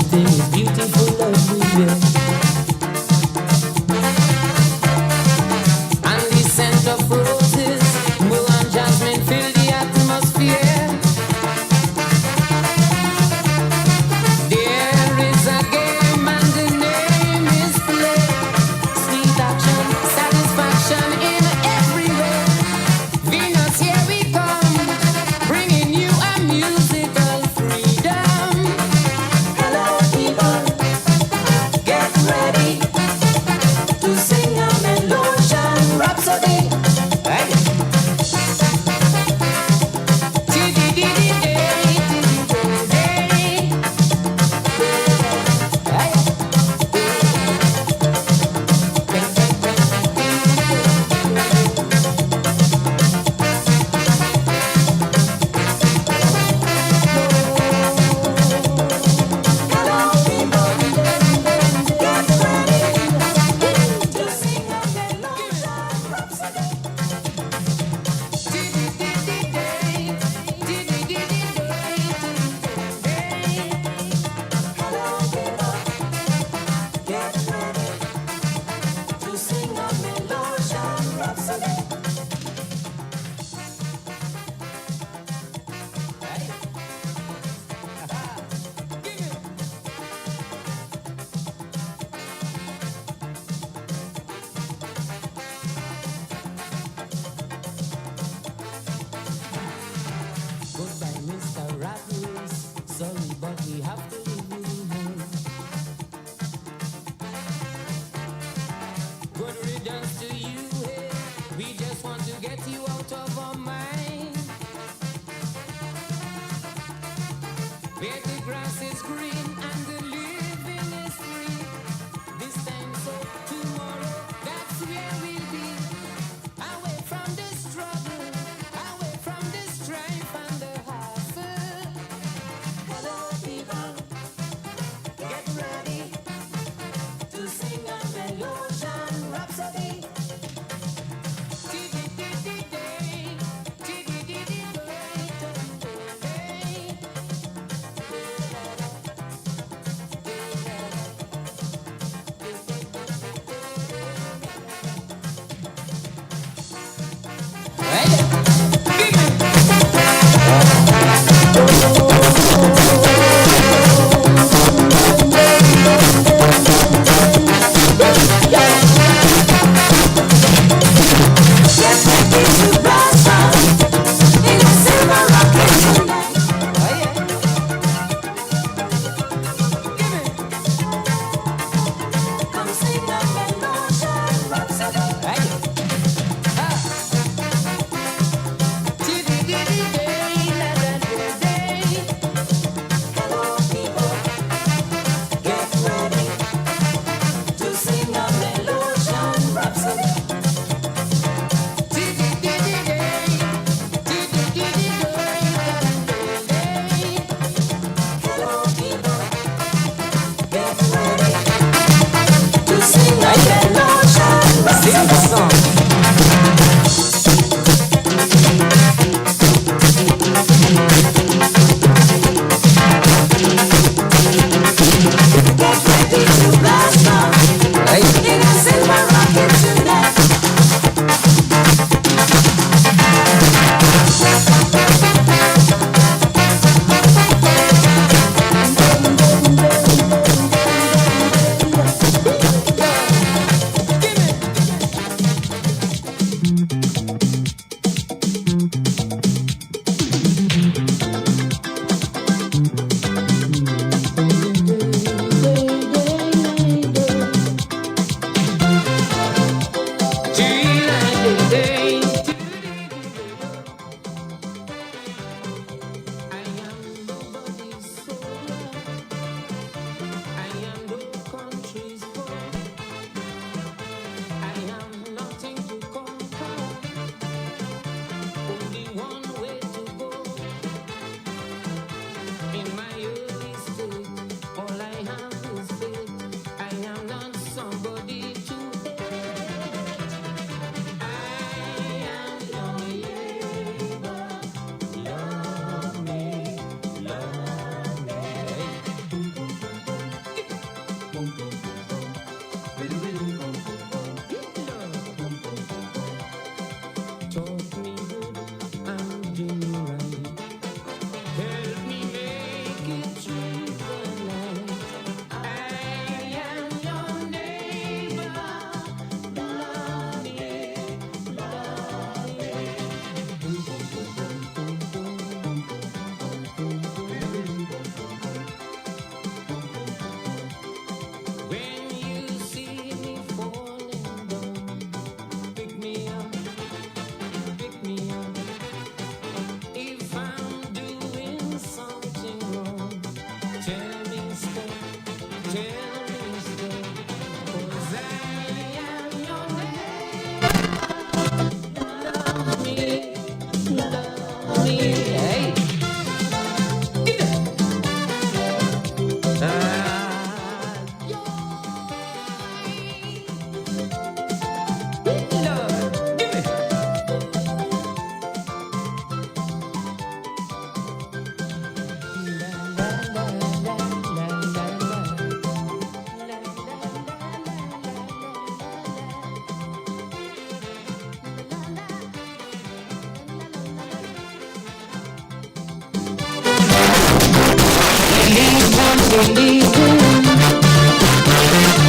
everything is beautiful, lovely, yeah. And the scent of roses, myrrh and jasmine fill the atmosphere. There is a game and the name is play. Sweet action, satisfaction in every way. Venus, here we come, bringing you a musical freedom. Hello people, get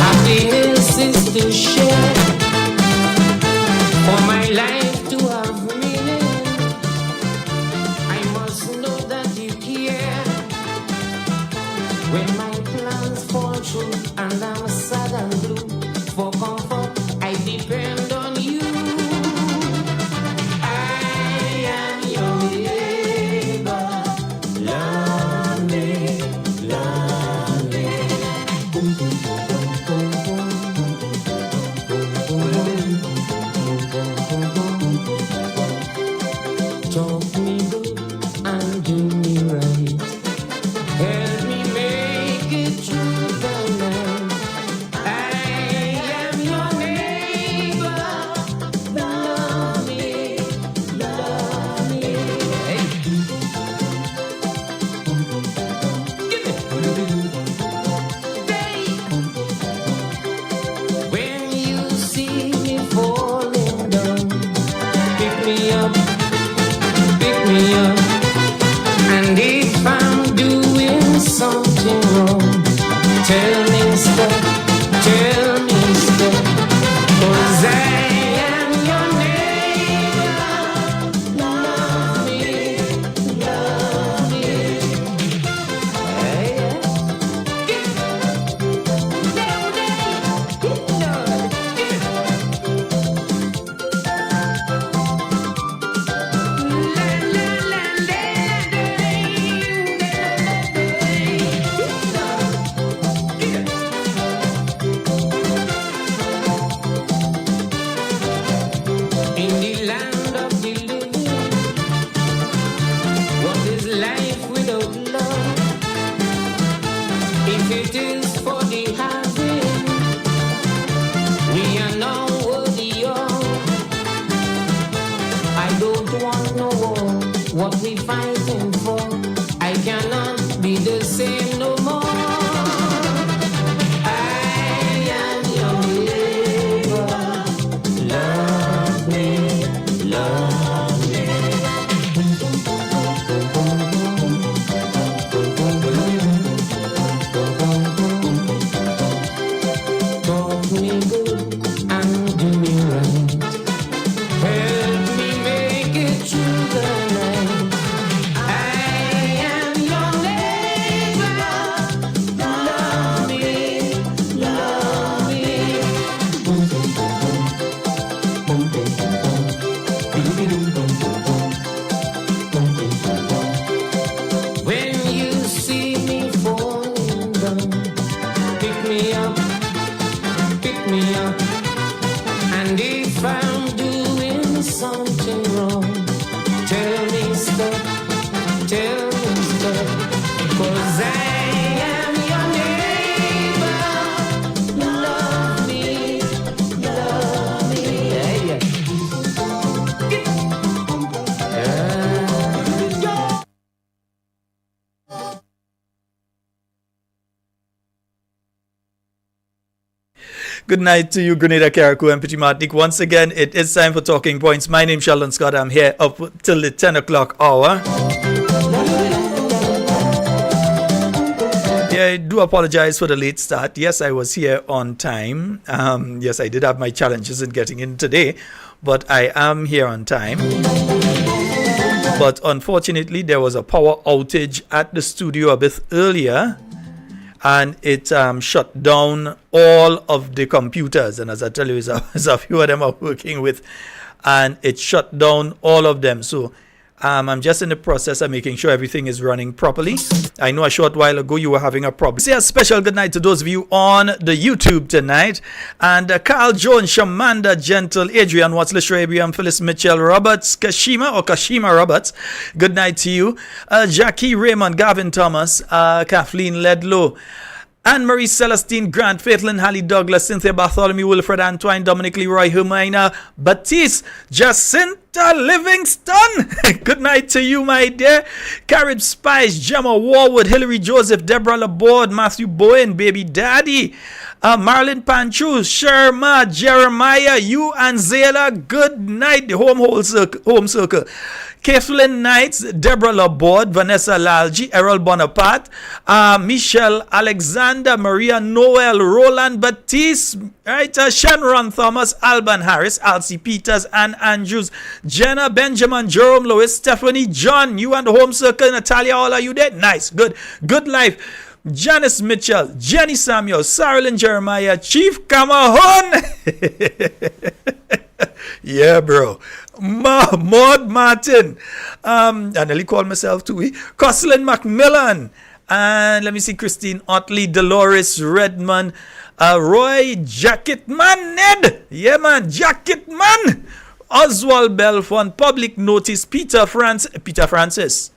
Happiness is to share. For my life to have meaning, I must know that you care. When my plans fall through and I'm sad and blue, for comfort I depend on you. I am your neighbor. Love me, love me. Boom, boom, boom, boom, boom, talk me good and do me right. Help me make it through the night. I am your neighbor. Love me, love me. Hey. Give it. Hey. When you see me falling down, pick me up, pick me up. And if I'm doing something wrong, tell me stop, 'cause I am your neighbor. Love me, love me. Hey, in the land of the living, what is life without love? If it is for the having, we are now worthy of. I don't want no war. What we fighting for? I cannot be the same no more. I am your neighbor. Love me, love me. Talk me good and do me right. Help me make it through the night. I am your neighbor. Love me, love me. When you see me falling down, pick me up, pick me up. And if I'm doing something wrong, tell me stop, 'cause I am your neighbor. Love me, love me. Yeah, yeah. Good night to you, Grenada, Carriacou, and Petit Martinique. Once again, it is time for Talking Points. My name is Sheldon Scott. I'm here up till the 10 o'clock hour. Yeah, I do apologize for the late start. Yes, I was here on time. Yes, I did have my challenges in getting in today, but I am here on time. But unfortunately, there was a power outage at the studio a bit earlier, and it shut down all of the computers. And as I tell you, it's a few of them are working with, and it shut down all of them. So I'm just in the process of making sure everything is running properly. I know a short while ago you were having a problem. Say a special good night to those of you on the YouTube tonight. And Carl Jones, Shamanda Gentle, Adrian Watts, Lishra Abraham, Phyllis Mitchell, Roberts, Kashima Roberts. Good night to you. Jackie Raymond, Gavin Thomas, Kathleen Ledlow, Anne-Marie Celestine Grant, Faithlin Hallie Douglas, Cynthia Bartholomew, Wilfred Antoine, Dominic Leroy, Hermina Batiste, Jacinta Livingston. Good night to you, my dear. Carib Spice, Gemma Warwood, Hillary Joseph, Deborah Laborde, Matthew Bowen, Baby Daddy, Marlon Panchu, Sherma, Jeremiah, you and Zayla. Good night. The home circle. Kathleen Knights, Deborah Laborde, Vanessa Lalji, Errol Bonaparte, Michelle Alexander, Maria Noel, Roland Batiste, right? Shanron Thomas, Alban Harris, Alcy Peters, Ann Andrews, Jenna, Benjamin, Jerome Lewis, Stephanie, John, you and the home circle, Natalia, all are you there? Nice, good life. Janice Mitchell, Jenny Samuel, Sarah Jeremiah, Chief Camahon. Yeah, bro. Maud Martin. I nearly called myself too. Coslin Macmillan. And let me see, Christine Otley, Dolores Redmond, Roy Jacketman, Ned. Yeah, man, Jacketman. Oswald Belfont, Public Notice, Peter Francis.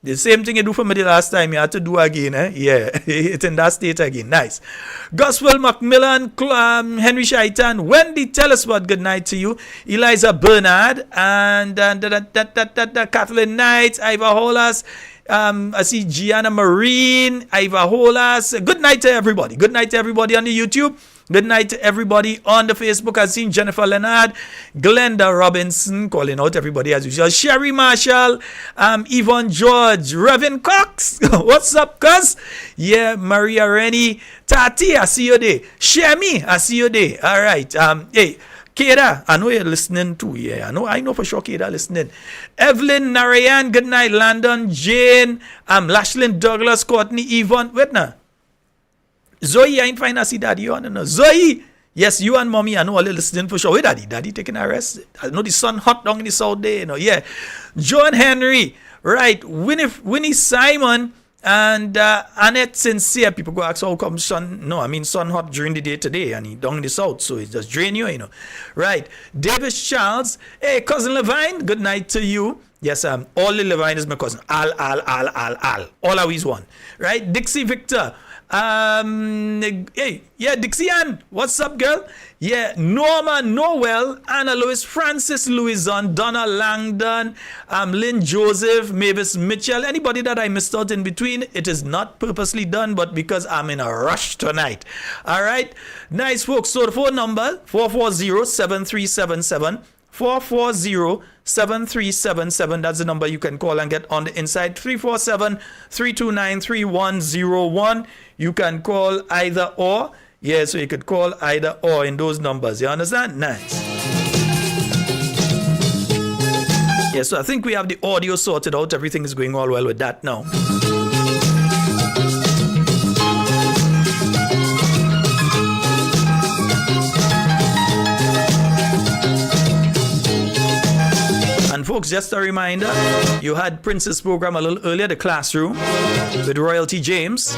The same thing you do for me the last time, you had to do again, eh? Yeah, it's in that state again. Nice. Gospel Macmillan, Henry Shaitan, Wendy Telespot, good night to you. Eliza Bernard, and Kathleen Knight, Iva Holas. I see Gianna Marine, Iva Holas. Good night to everybody. Good night to everybody on the YouTube. Good night to everybody on the Facebook. I've seen Jennifer Leonard, Glenda Robinson, calling out everybody as usual. Sherry Marshall, Yvonne George, Reverend Cox. What's up, cuz? Yeah, Maria Rennie, Tati, I see you there. Shemi, I see you there. All right. Hey, Keda, I know you're listening too. Yeah, I know for sure Keda listening. Evelyn Narayan, good night. Landon, Jane, Lashlyn Douglas, Courtney, Yvonne. Wait now. Zoe, I ain't find I see daddy on. No. Zoe, yes, you and mommy, I know all listening for sure. Wait, daddy taking a rest. I know the sun hot down in the south day, yeah. John Henry, right. Winnie Simon and Annette Sincere. People go ask how come sun hot during the day today and he down in the south, so it just drain you, Right. Davis Charles, hey, cousin Levine, good night to you. Yes, all the Levine is my cousin. All always one. Right. Dixie Victor. Hey, yeah, Dixie Ann, what's up, girl? Yeah, Norma Noel, Anna Lewis, Francis Louison, Donna Langdon, Lynn Joseph, Mavis Mitchell, anybody that I missed out in between, it is not purposely done, but because I'm in a rush tonight. All right, nice, folks. So the phone number, 440-7377. 440-7377. That's the number you can call and get on the inside. 347-329-3101. You can call either or. Yeah, so you could call either or in those numbers. You understand? Nice. Yeah, so I think we have the audio sorted out. Everything is going all well with that now. And folks, just a reminder, you had Prince's program a little earlier, the classroom with Royalty James.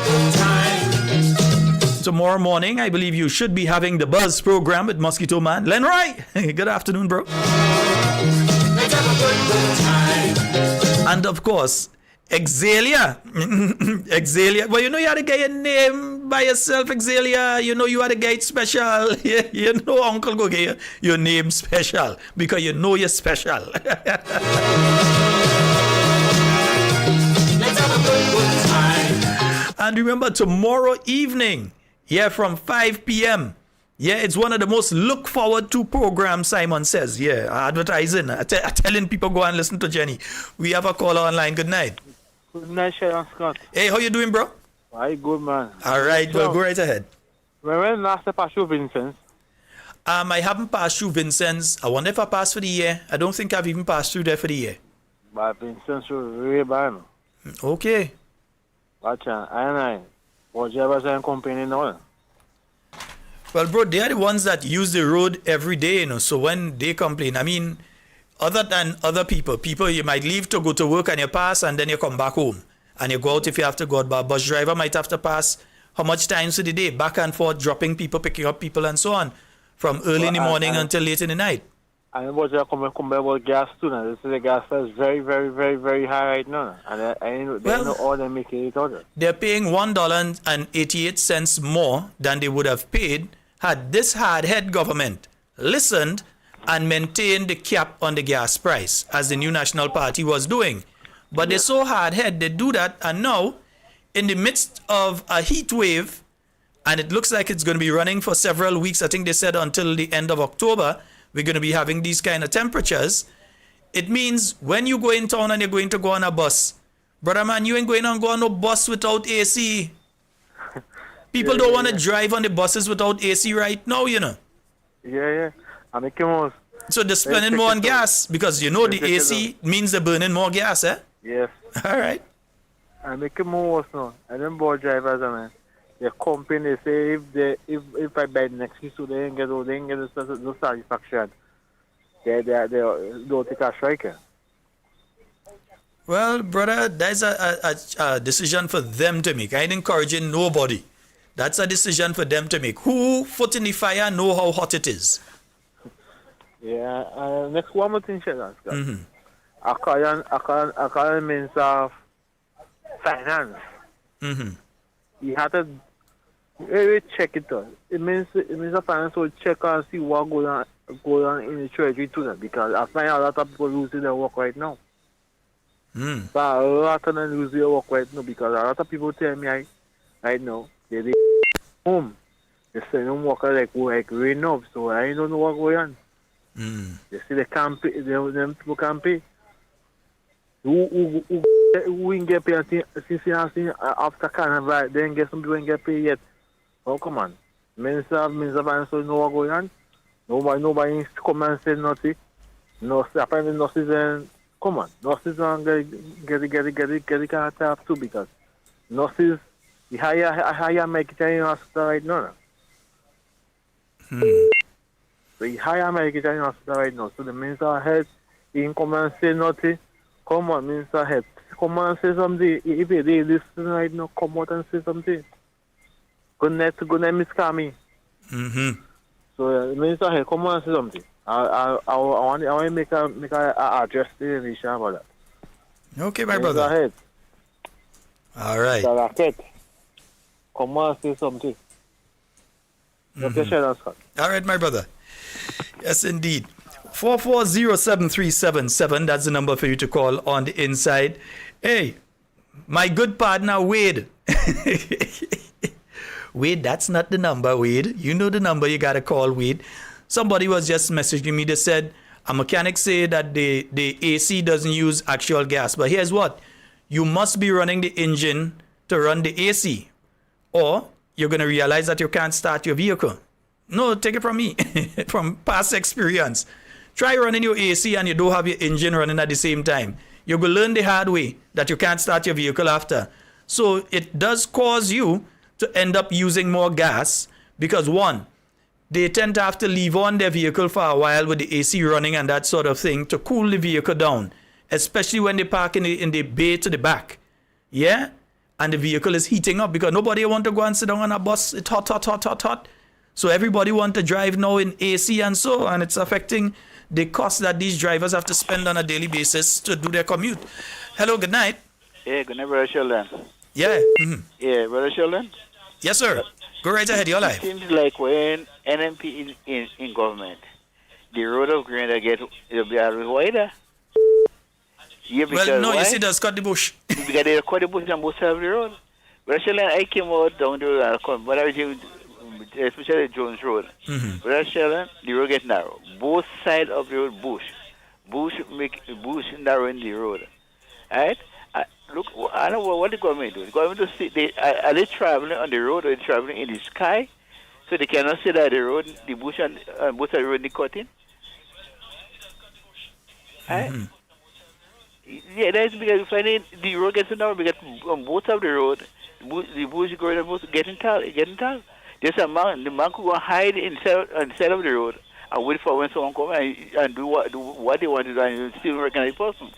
Tomorrow morning, I believe you should be having the Buzz program with Mosquito Man. Lenroy, good afternoon, bro. And of course, Exalia. Exalia. Well, you had to get your name by yourself, Exalia. You had to get it special. Uncle go get your name special because you're special. Let's have a good time. And remember, tomorrow evening, from 5 p.m., it's one of the most look forward to programs, Simon says. Advertising. Telling people go and listen to Jenny. We have a caller online. Good night. Good night, Sharon Scott. Hey, how you doing, bro? Hi, good, man. All right, well, go right ahead. When last I passed through Vincent's? I haven't passed through Vincent's. I wonder if I passed for the year. I don't think I've even passed through there for the year. But Vincent's was really bad. Okay. But I was ever saying complaining now. Well, bro, they are the ones that use the road every day, so when they complain, Other than other people you might leave to go to work and you pass and then you come back home. And you go out if you have to go out, but a bus driver might have to pass how much times in the day, back and forth, dropping people, picking up people, and so on, from early in the morning until late in the night. And what you come about gas too now. This is the gas price very, very, very, very high right now. And they know all they making it out. They're paying $1.88 more than they would have paid had this hard-head government listened and maintained the cap on the gas price, as the New National Party was doing. But they're so hard-headed, they do that, and now, in the midst of a heat wave, and it looks like it's going to be running for several weeks, I think they said until the end of October, we're going to be having these kind of temperatures. It means when you go in town and you're going to go on a bus, brother man, you ain't going to go on no bus without AC. People don't want to drive on the buses without AC right now, you know. Yeah. I make more. So they're spending more on gas because you know the AC means they're burning more gas, eh? Yes. All right. I make it more now. And them bus drivers, man. The company say if I buy next week, so they ain't get no satisfaction. They don't take a strike. Well, brother, that's a decision for them to make. I ain't encouraging nobody. That's a decision for them to make. Who foot in the fire know how hot it is. Yeah. Next one more thing, Scott. According means of finance. You have to check it out. It means the finance will check and see what go on in the treasury too. Because I find a lot of people losing their work right now. But a lot of them lose their work right now because a lot of people tell me right now they home. They send them workers like rain up, so I don't know what going on. They say they can't pay, them people can't pay. Who ain't get paid since after Carnival, then get some people ain't get paid yet. Oh, come on. Minister of Finance know what going on. Nobody come and say nothing. No, apparently no season. Come on, nurses don't get the car tap too because nurses, the higher American hospital right now. So the higher American hospital right now. So the Minister of Health, he didn't come and say nothing. Come on, Minister of Health, come and say something. If they listen right now, come out and say something. Good night, Miss Kami. So Minister of Health, come on and say something. I want to make a address to the nation about that. Okay, my brother. Ahead. All right. Come on, say something. Okay, all right, my brother. Yes, indeed. 4407377. That's the number for you to call on the inside. Hey, my good partner Wade. Wade, that's not the number, Wade. You know the number. You gotta call Wade. Somebody was just messaging me. They said a mechanic say that the AC doesn't use actual gas. But here's what. You must be running the engine to run the AC. Or you're going to realize that you can't start your vehicle. No, take it from me. From past experience. Try running your AC and you don't have your engine running at the same time. You're going to learn the hard way that you can't start your vehicle after. So it does cause you to end up using more gas because one, they tend to have to leave on their vehicle for a while with the AC running and that sort of thing to cool the vehicle down, especially when they park in the bay to the back. Yeah? And the vehicle is heating up because nobody want to go and sit down on a bus. It's hot. So everybody want to drive now in AC and so, and it's affecting the cost that these drivers have to spend on a daily basis to do their commute. Hello, good night. Yeah, good night, Brother Sheldon. Yeah. Yeah, Brother Sheldon? Yes, sir. Go right ahead, your life. It seems like when NMP in government, the road of Green it'll be a little wider. Yeah, well, no, why? You see, there's cut the bush. Because they cut the bush on both sides of the road. Brother Sheldon, I came out down the road, but I was especially Jones Road. Brother Sheldon, the road gets narrow. Both sides of the road, bush narrow in the road. Alright? Look, I don't know what the government do. The government do see are they traveling on the road or are they traveling in the sky? So they cannot see that the road, the bush and both of the road they cutting. Yeah, that's because finally the road gets narrow because on both of the road, the bush going on both getting tall. There's a man, the man could go hide inside of the road and wait for when someone come and do what they want to do and you still recognize the person.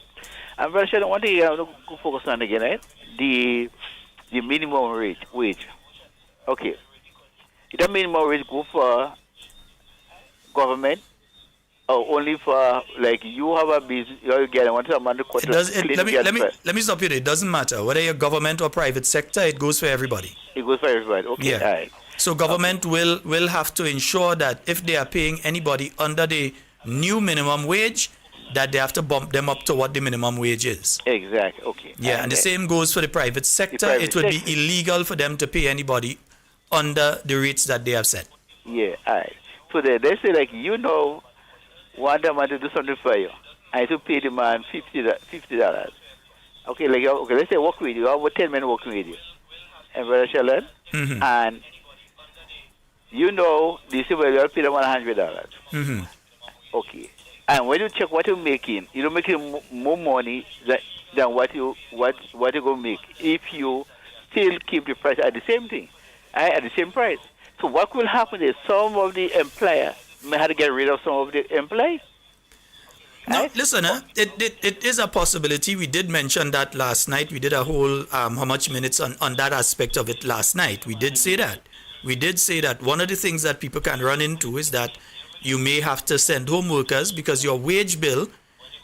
And very sure one thing I want to focus on again, right? The minimum wage. Okay. Is that minimum wage go for government or only for like you have a business you get want some money It does. Let me stop you there. It doesn't matter whether you're government or private sector. It goes for everybody. It goes for everybody. Okay. Yeah. All right. So government will have to ensure that if they are paying anybody under the new minimum wage, that they have to bump them up to what the minimum wage is. Exactly. Okay. Yeah, and the same goes for the private sector. It would be illegal for them to pay anybody under the rates that they have set. Yeah. All right. So they say like want the man to do something for you. I have to pay the man $50. Okay, let's say work with you. I have about 10 men working with you. And very sure, and they say well you have to pay them $100. Okay. And when you check what you're making, you're making more money than what you're going to make if you still keep the price at the same thing, at the same price. So what will happen is some of the employer may have to get rid of some of the employees. No, listen, it is a possibility. We did mention that last night. We did a whole how much minutes on that aspect of it last night. We did say that. We did say that one of the things that people can run into is that you may have to send home workers because your wage bill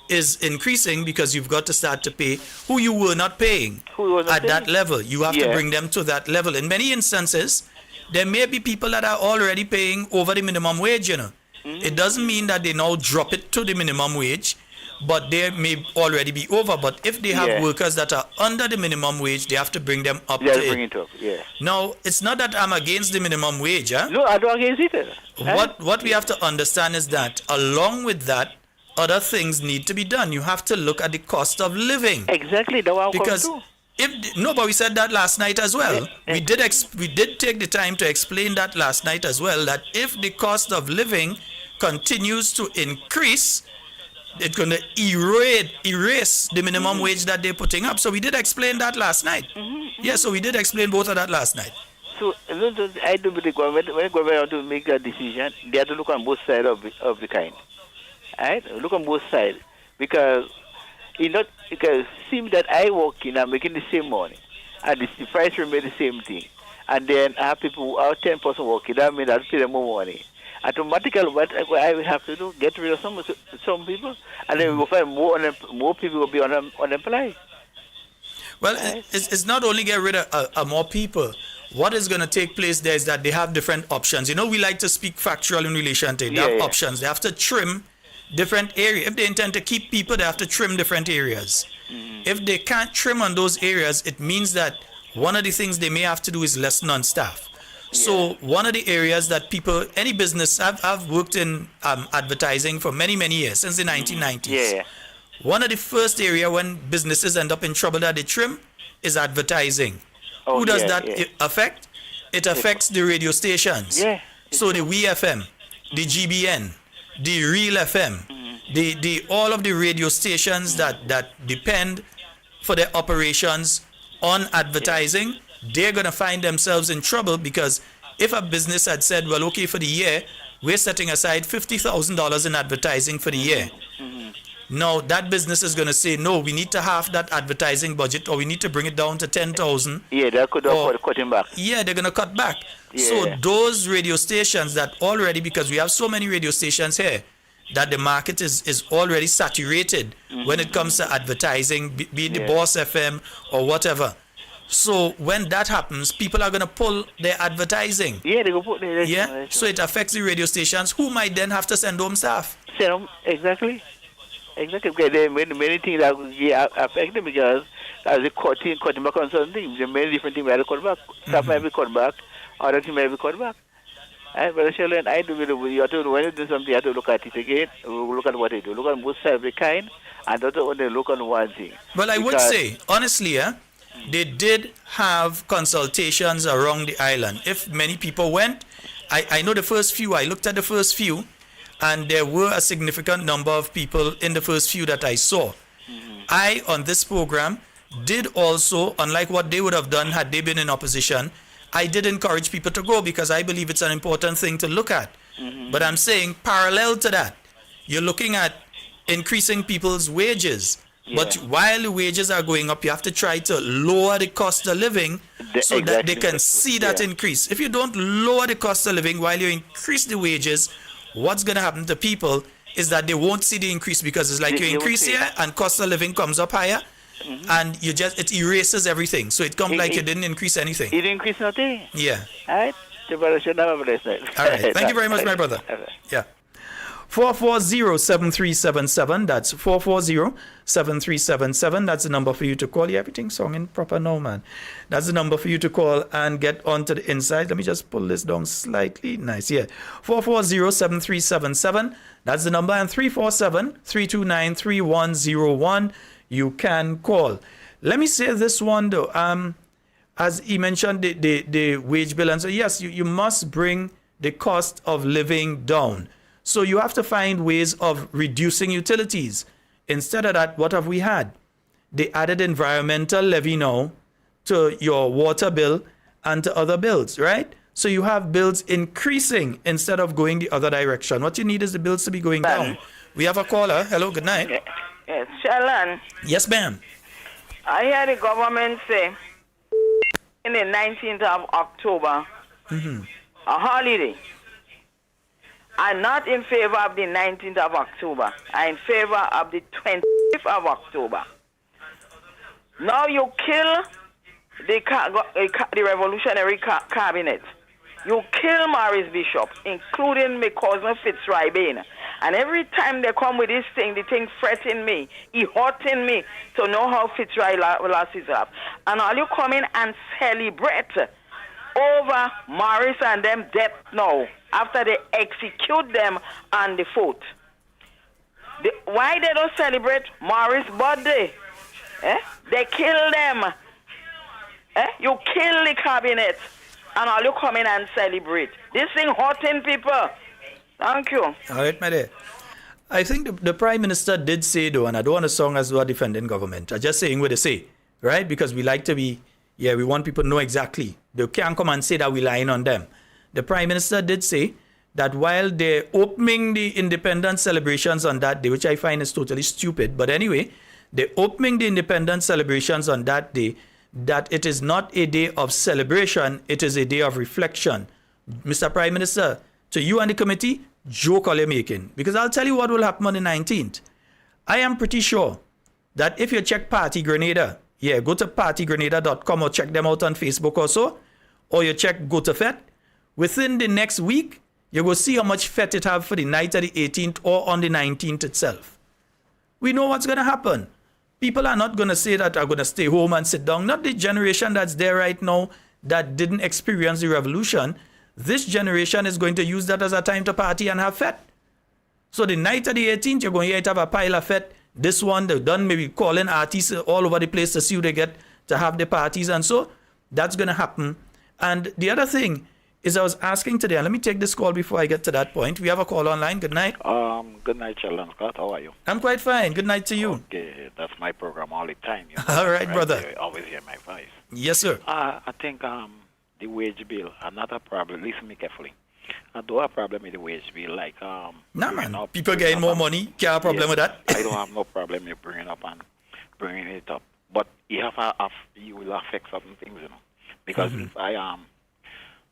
is increasing because you've got to start to pay who you were not paying at that level. You have to bring them to that level. In many instances, there may be people that are already paying over the minimum wage, It doesn't mean that they now drop it to the minimum wage, but they may already be over. But if they have workers that are under the minimum wage, they have to bring them up to bring it up, Now, it's not that I'm against the minimum wage, No, I don't against it. What we have to understand is that along with that, other things need to be done. You have to look at the cost of living. Exactly, that's what I'm because to. But we said that last night as well. We did take the time to explain that last night as well, that if the cost of living continues to increase, it's going to erase the minimum wage that they're putting up. So we did explain that last night. Yeah, so we did explain both of that last night. So I do believe when the government want to make that decision, they have to look on both sides of the kind. Right? Look on both sides because because it seems that I work in, I'm making the same money, and the price remain the same thing. And then I have people who are 10% working, that means I have to pay them more money. Automatically, what I will have to do, get rid of some people, and then we will find more people will be unemployed. Well, it's not only get rid of more people. What is going to take place there is that they have different options. We like to speak factual in relation to it. They have options. They have to trim different areas. If they intend to keep people, they have to trim different areas. If they can't trim on those areas, it means that one of the things they may have to do is lessen on staff. So one of the areas that any business, I've worked in advertising for many, many years, since the 1990s. One of the first area when businesses end up in trouble that they trim is advertising. Who does that affect? It affects the radio stations. So the WeFM, the GBN, the Real FM, the all of the radio stations that depend for their operations on advertising, they're going to find themselves in trouble because if a business had said, well, okay, for the year, we're setting aside $50,000 in advertising for the year. Now, that business is going to say, no, we need to half that advertising budget, or we need to bring it down to 10,000. Yeah, they're cutting back. Yeah, they're going to cut back. So those radio stations that already, because we have so many radio stations here, that the market is already saturated when it comes to advertising, be it the Boss FM or whatever. So when that happens, people are going to pull their advertising. Yeah, they go put their so it affects the radio stations, who might then have to send home staff. Exactly. Because there are many things that will affect them because as they cutting back on certain things, there are many different things that cut back. Staff might be cut back, other things might be cut back. But Shirley, I do believe you have to, when you do something, you have to look at it again. Look at what they do. Look at both sides of the kind, and don't only look on one thing. Well, I would say, honestly, they did have consultations around the island. If many people went, I know the first few, I looked at the first few, and there were a significant number of people in the first few that I saw. I, on this program, did also, unlike what they would have done had they been in opposition, I did encourage people to go because I believe it's an important thing to look at. But I'm saying parallel to that, you're looking at increasing people's wages. But while the wages are going up, you have to try to lower the cost of living so that they can see that increase. If you don't lower the cost of living while you increase the wages, what's going to happen to people is that they won't see the increase because it's like you increase here and cost of living comes up higher and it erases everything. So it comes like you didn't increase anything. It didn't increase nothing. Yeah. All right. The brother should have a blessed night. All right. Thank you very much, my brother. Yeah. 440-7377. That's 440-7377. That's the number for you to call. Yeah, everything's song in proper now, man. That's the number for you to call and get onto the inside. Let me just pull this down slightly. Nice, yeah. 440-7377. That's the number. And 347-329-3101. You can call. Let me say this one, though. As he mentioned, the wage bill. And so, yes, you must bring the cost of living down. So you have to find ways of reducing utilities. Instead of that, what have we had? They added environmental levy now to your water bill and to other bills, right? So you have bills increasing instead of going the other direction. What you need is the bills to be going down. We have a caller. Hello, good night. Yes, Shalan. Yes, ma'am. I hear the government say in the 19th of October, a holiday. I'm not in favor of the 19th of October. I'm in favor of the 20th of October. Now you kill the revolutionary cabinet. You kill Maurice Bishop, including my cousin Fitzroy Bain. And every time they come with this thing, the thing fretting me, he hurting me to know how Fitzroy lost his life. And all you come in and celebrate over Maurice and them death now, after they execute them on the foot. Why they don't celebrate Maurice's birthday? They kill them. You kill the cabinet, and all you come in and celebrate. This thing hurting people. Thank you. All right, my dear. I think the Prime Minister did say, though, and I don't want to sound as though I'm defending government. I'm just saying what they say, right? Because we like to be, we want people to know exactly. They can't come and say that we're lying on them. The Prime Minister did say that while they're opening the independence celebrations on that day, which I find is totally stupid, but anyway, they're opening the independence celebrations on that day, that it is not a day of celebration, it is a day of reflection. Mr. Prime Minister, to you and the committee, joke all you're making. Because I'll tell you what will happen on the 19th. I am pretty sure that if you check Party Grenada, go to partygrenada.com or check them out on Facebook also, or you check Go to Fet, within the next week, you will see how much fete it have for the night of the 18th or on the 19th itself. We know what's going to happen. People are not going to say that are going to stay home and sit down. Not the generation that's there right now that didn't experience the revolution. This generation is going to use that as a time to party and have fete. So the night of the 18th, you're going to have a pile of fete. This one, they've done maybe calling artists all over the place to see who they get to have the parties. And so that's going to happen. And the other thing is I was asking today, and let me take this call before I get to that point. We have a call online. Good night. Good night, Sheldon Scott. How are you? I'm quite fine. Good night to you. Okay, that's my program all the time. You know, all right, brother. You always hear my voice. Yes, sir. I think the wage bill, another problem. Listen me carefully. I do have a problem with the wage bill. Like man. People getting more money. Can't have a problem with that. I don't have no problem with bringing it up. But you will affect certain things, you know. Because if I am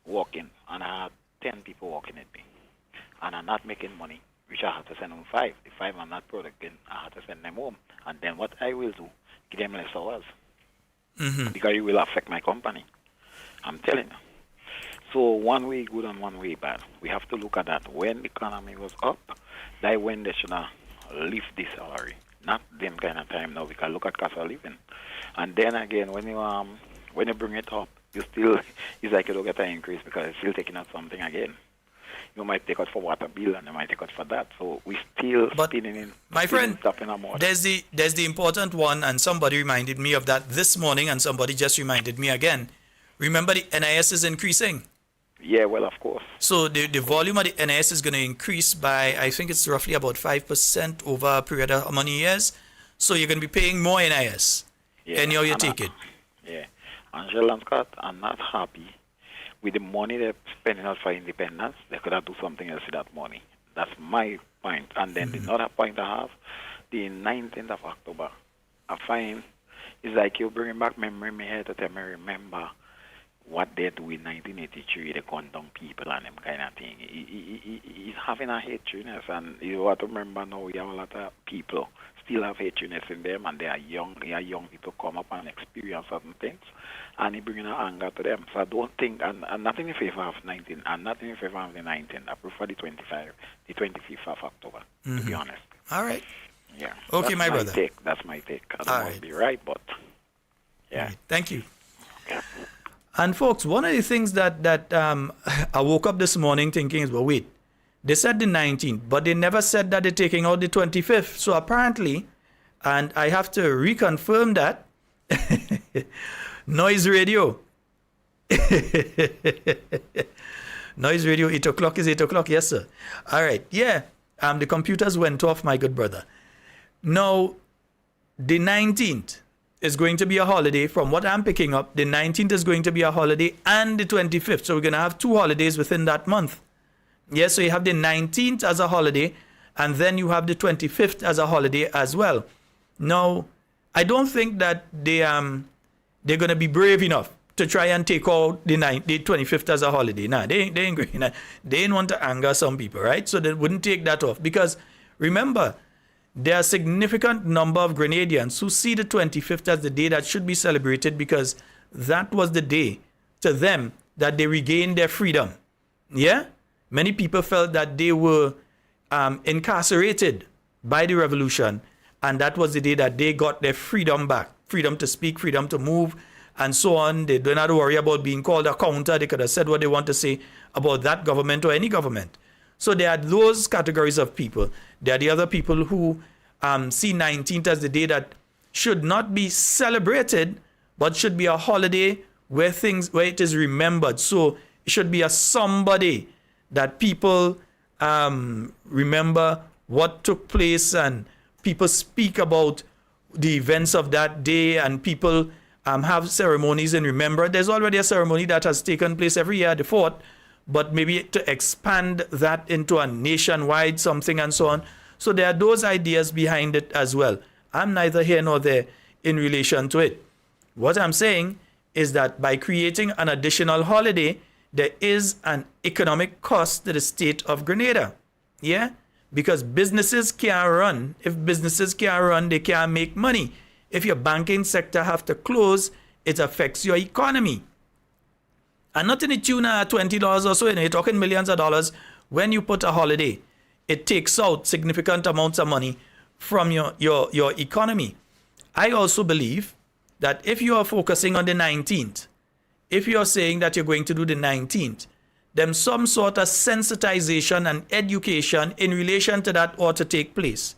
working and I have 10 people working with me and I'm not making money, which I have to send them 5. If 5 are not producing, I have to send them home. And then what I will do, give them less hours. Because it will affect my company. I'm telling you. So one way good and one way bad. We have to look at that. When the economy was up, that when they should lift the salary. Not them kind of time now, because look at cost of living. And then again, when you bring it up, it's like you don't get an increase because it's still taking out something again. You might take out for water bill and you might take out for that. So we still spinning in. My friend, stuff in our mouth. there's the important one, and somebody reminded me of that this morning, and somebody just reminded me again. Remember, the NIS is increasing. Yeah, well, of course. So the volume of the NIS is going to increase by, I think it's roughly about 5% over a period of how many years. So you're going to be paying more NIS. Yeah, anyhow you take it. Yeah. Angela and Scott, I'm not happy with the money they're spending out for independence, they could have do something else with that money. That's my point. And then the other point I have, the 19th of October, I find it's like you're bringing back memory in my head to tell me remember what they do in 1983, they gun down people and them kind of thing. It's having a hatredness, and you have to remember now we have a lot of people still have hatredness in them, and they are young people come up and experience certain things, and it bringing anger to them. So I don't think, and nothing in favor of 19, and nothing in favor of the 19. I prefer the 25th of October, to be honest. All right. Yeah. Okay, that's my brother. That's my take. I don't All want right. to be right, but yeah. Thank you. Yeah. And folks, one of the things that I woke up this morning thinking is, well, wait, they said the 19th, but they never said that they're taking out the 25th. So apparently, and I have to reconfirm that, Noise Radio. Noise Radio, 8 o'clock is 8 o'clock. Yes, sir. All right. Yeah. The computers went off, my good brother. Now, the 19th is going to be a holiday. From what I'm picking up, the 19th is going to be a holiday and the 25th. So we're going to have 2 holidays within that month. Yes, so you have the 19th as a holiday, and then you have the 25th as a holiday as well. Now, I don't think that they're going to be brave enough to try and take out the 25th as a holiday. Nah, they ain't going. They ain't want to anger some people, right? So they wouldn't take that off. Because remember, there are a significant number of Grenadians who see the 25th as the day that should be celebrated because that was the day to them that they regained their freedom. Yeah? Many people felt that they were incarcerated by the revolution, and that was the day that they got their freedom back. Freedom to speak, freedom to move, and so on. They don't have to worry about being called a counter. They could have said what they want to say about that government or any government. So there are those categories of people. There are the other people who see 19th as the day that should not be celebrated, but should be a holiday where it is remembered. So it should be a somebody that people remember what took place, and people speak about the events of that day, and people have ceremonies in remembrance. There's already a ceremony that has taken place every year at the fort, but maybe to expand that into a nationwide something and so on. So there are those ideas behind it as well. I'm neither here nor there in relation to it. What I'm saying is that by creating an additional holiday, there is an economic cost to the state of Grenada. Yeah? Because businesses can't run. If businesses can't run, they can't make money. If your banking sector have to close, it affects your economy. And not in the tune of $20 or so, you're talking millions of dollars. When you put a holiday, it takes out significant amounts of money from your economy. I also believe that if you are focusing on the 19th, if you're saying that you're going to do the 19th, then some sort of sensitization and education in relation to that ought to take place.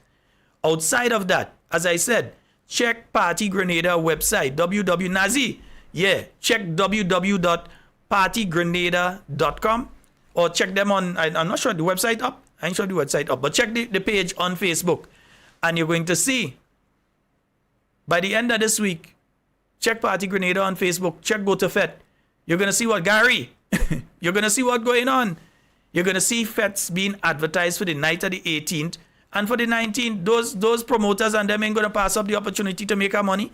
Outside of that, as I said, check Party Grenada website, www.nazi. Yeah, check www.partygrenada.com, or check them on, I'm not sure the website up. I ain't sure the website up, but check the page on Facebook, and you're going to see by the end of this week, check Party Grenada on Facebook, check Go to FET. You're going to see what Gary, you're going to see what's going on. You're going to see FETs being advertised for the night of the 18th, and for the 19th, those promoters and them ain't going to pass up the opportunity to make our money.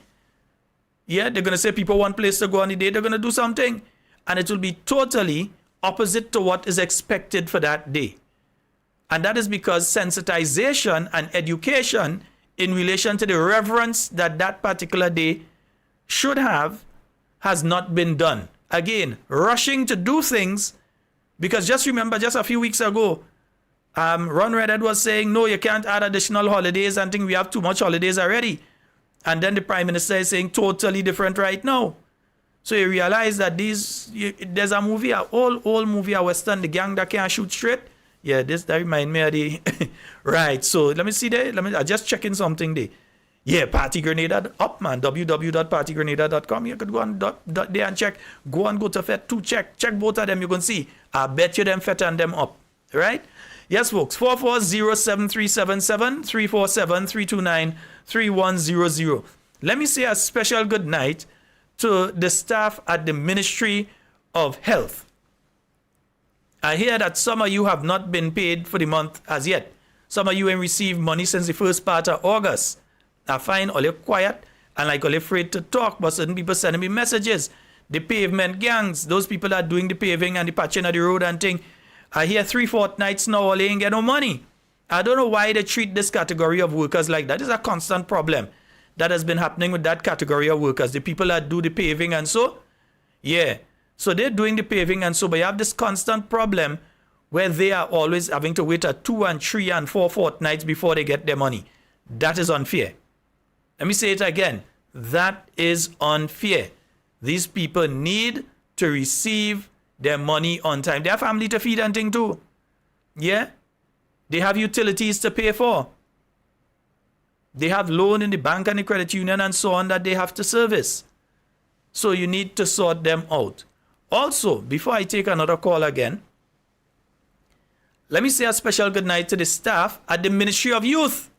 Yeah, they're going to say people want place to go on the day. They're going to do something, and it will be totally opposite to what is expected for that day. And that is because sensitization and education in relation to the reverence that that particular day should have has not been done. Again, rushing to do things, because just remember, just a few weeks ago, Ron Redhead was saying, no, you can't add additional holidays and think we have too much holidays already. And then the Prime Minister is saying totally different right now. So you realize that there's a movie, an old movie, a Western, The Gang That Can't Shoot Straight. Yeah, that remind me of the... Right, so let me see there. I'm just checking something there. Yeah, Party Grenada up, man. www.partygrenada.com. You could go on there and check. Go and go to FET to check. Check both of them. You can see. I bet you them FET and them up. Right? Yes, folks. 4407377 347-329-3100. Let me say a special good night to the staff at the Ministry of Health. I hear that some of you have not been paid for the month as yet. Some of you ain't received money since the first part of August. I find all you quiet and like all you afraid to talk, but certain people sending me messages. The pavement gangs, those people that are doing the paving and the patching of the road and thing. I hear 3 fortnights now, all they ain't get no money. I don't know why they treat this category of workers like that. It's a constant problem that has been happening with that category of workers. The people that do the paving and so, yeah. So they're doing the paving and so, but you have this constant problem where they are always having to wait 2 and 3 and 4 fortnights before they get their money. That is unfair. Let me say it again. That is unfair. These people need to receive their money on time. They have family to feed and thing too. Yeah? They have utilities to pay for. They have loan in the bank and the credit union and so on that they have to service. So you need to sort them out. Also, before I take another call again, let me say a special good night to the staff at the Ministry of Youth.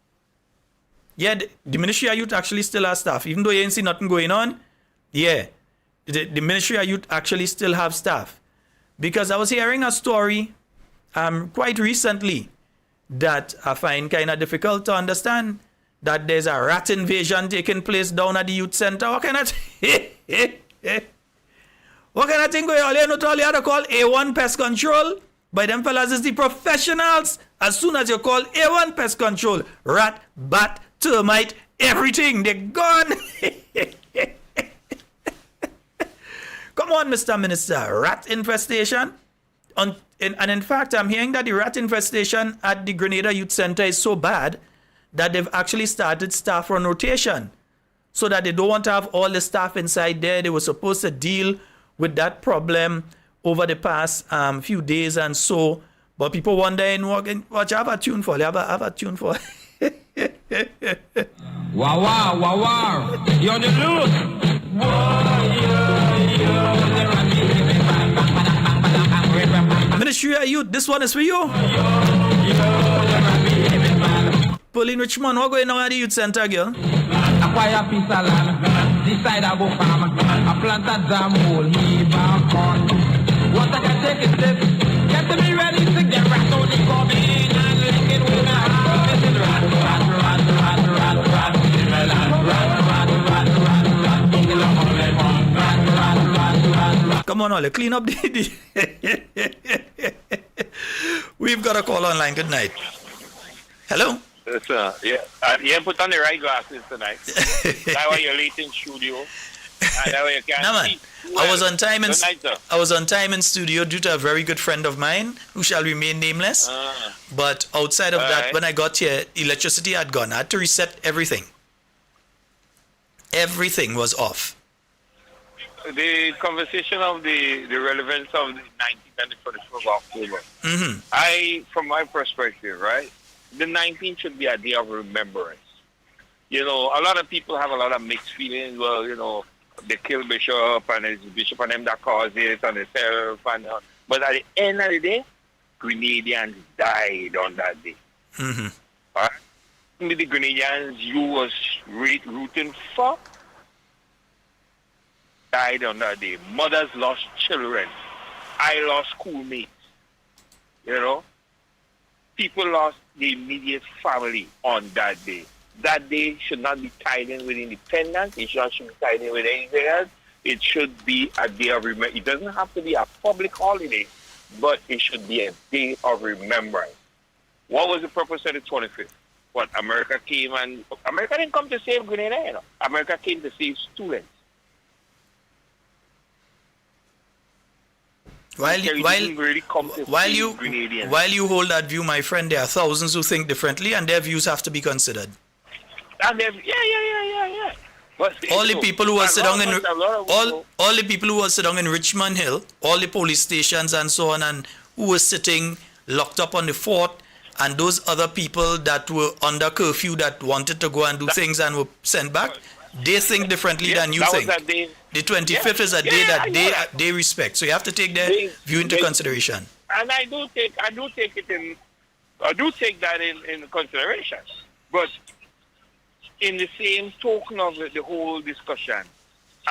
Yeah, the Ministry of Youth actually still has staff. Even though you ain't see nothing going on, yeah, the Ministry of Youth actually still have staff. Because I was hearing a story quite recently that I find kind of difficult to understand, that there's a rat invasion taking place down at the youth center. What kind of what kind of thing going on? You know, all you have to call A1 Pest Control. By them fellas is the professionals. As soon as you call A1 Pest Control, rat, bat, termite, everything, they're gone. Come on, Mr. Minister, rat infestation. And in fact, I'm hearing that the rat infestation at the Grenada Youth Center is so bad that they've actually started staff on rotation so that they don't want to have all the staff inside there. They were supposed to deal with that problem over the past few days and so. But people wondering, watch, I have a tune for you. I have a tune for Wow, wow, wow, wow. You're on the loose. Ministry of Youth, this one is for you. Pauline Richmond, what going on at the youth center, girl? Acquire a piece of land, decide about farm, a plant a jam hole, me back on. What I can take is this, get me ready to get right on the coming and licking with my hand. This is rat, rat, rat, rat, rat, rat, rat, rat, rat, rat. Come on, Ollie, clean up the We've got a call online. Good night. Hello? Yeah, you put on the right glasses tonight. That way you're late in studio. And that way you can't No, man. see. Well, I was on time in good night, sir. I was on time in studio due to a very good friend of mine who shall remain nameless. But outside of that, Alright. when I got here, electricity had gone. I had to reset everything. Everything was off. The conversation of the relevance of the 19th and the 21st of October. Mm-hmm. From my perspective, right, the 19th should be a day of remembrance. You know, a lot of people have a lot of mixed feelings. Well, you know, they kill Bishop and it's Bishop and them that caused it and itself. But at the end of the day, Grenadians died on that day. Mm-hmm. Right? The Grenadians you was rooting for died on that day. Mothers lost children. I lost schoolmates. You know? People lost the immediate family on that day. That day should not be tied in with independence. It should not be tied in with anything else. It should be a day of remembrance. It doesn't have to be a public holiday, but it should be a day of remembrance. What was the purpose of the 25th? What, America came and... America didn't come to save Grenada, you know. America came to save students. While you hold that view, my friend, there are thousands who think differently, and their views have to be considered. And yeah. But All the people who are sit down in all the people who are sit down in Richmond Hill, all the police stations and so on, and who were sitting locked up on the fort, and those other people that were under curfew that wanted to go and do things and were sent back, they think differently than you think. The 25th is a day that they respect. So you have to take their view into consideration. And I do take that in consideration. But in the same token of the whole discussion,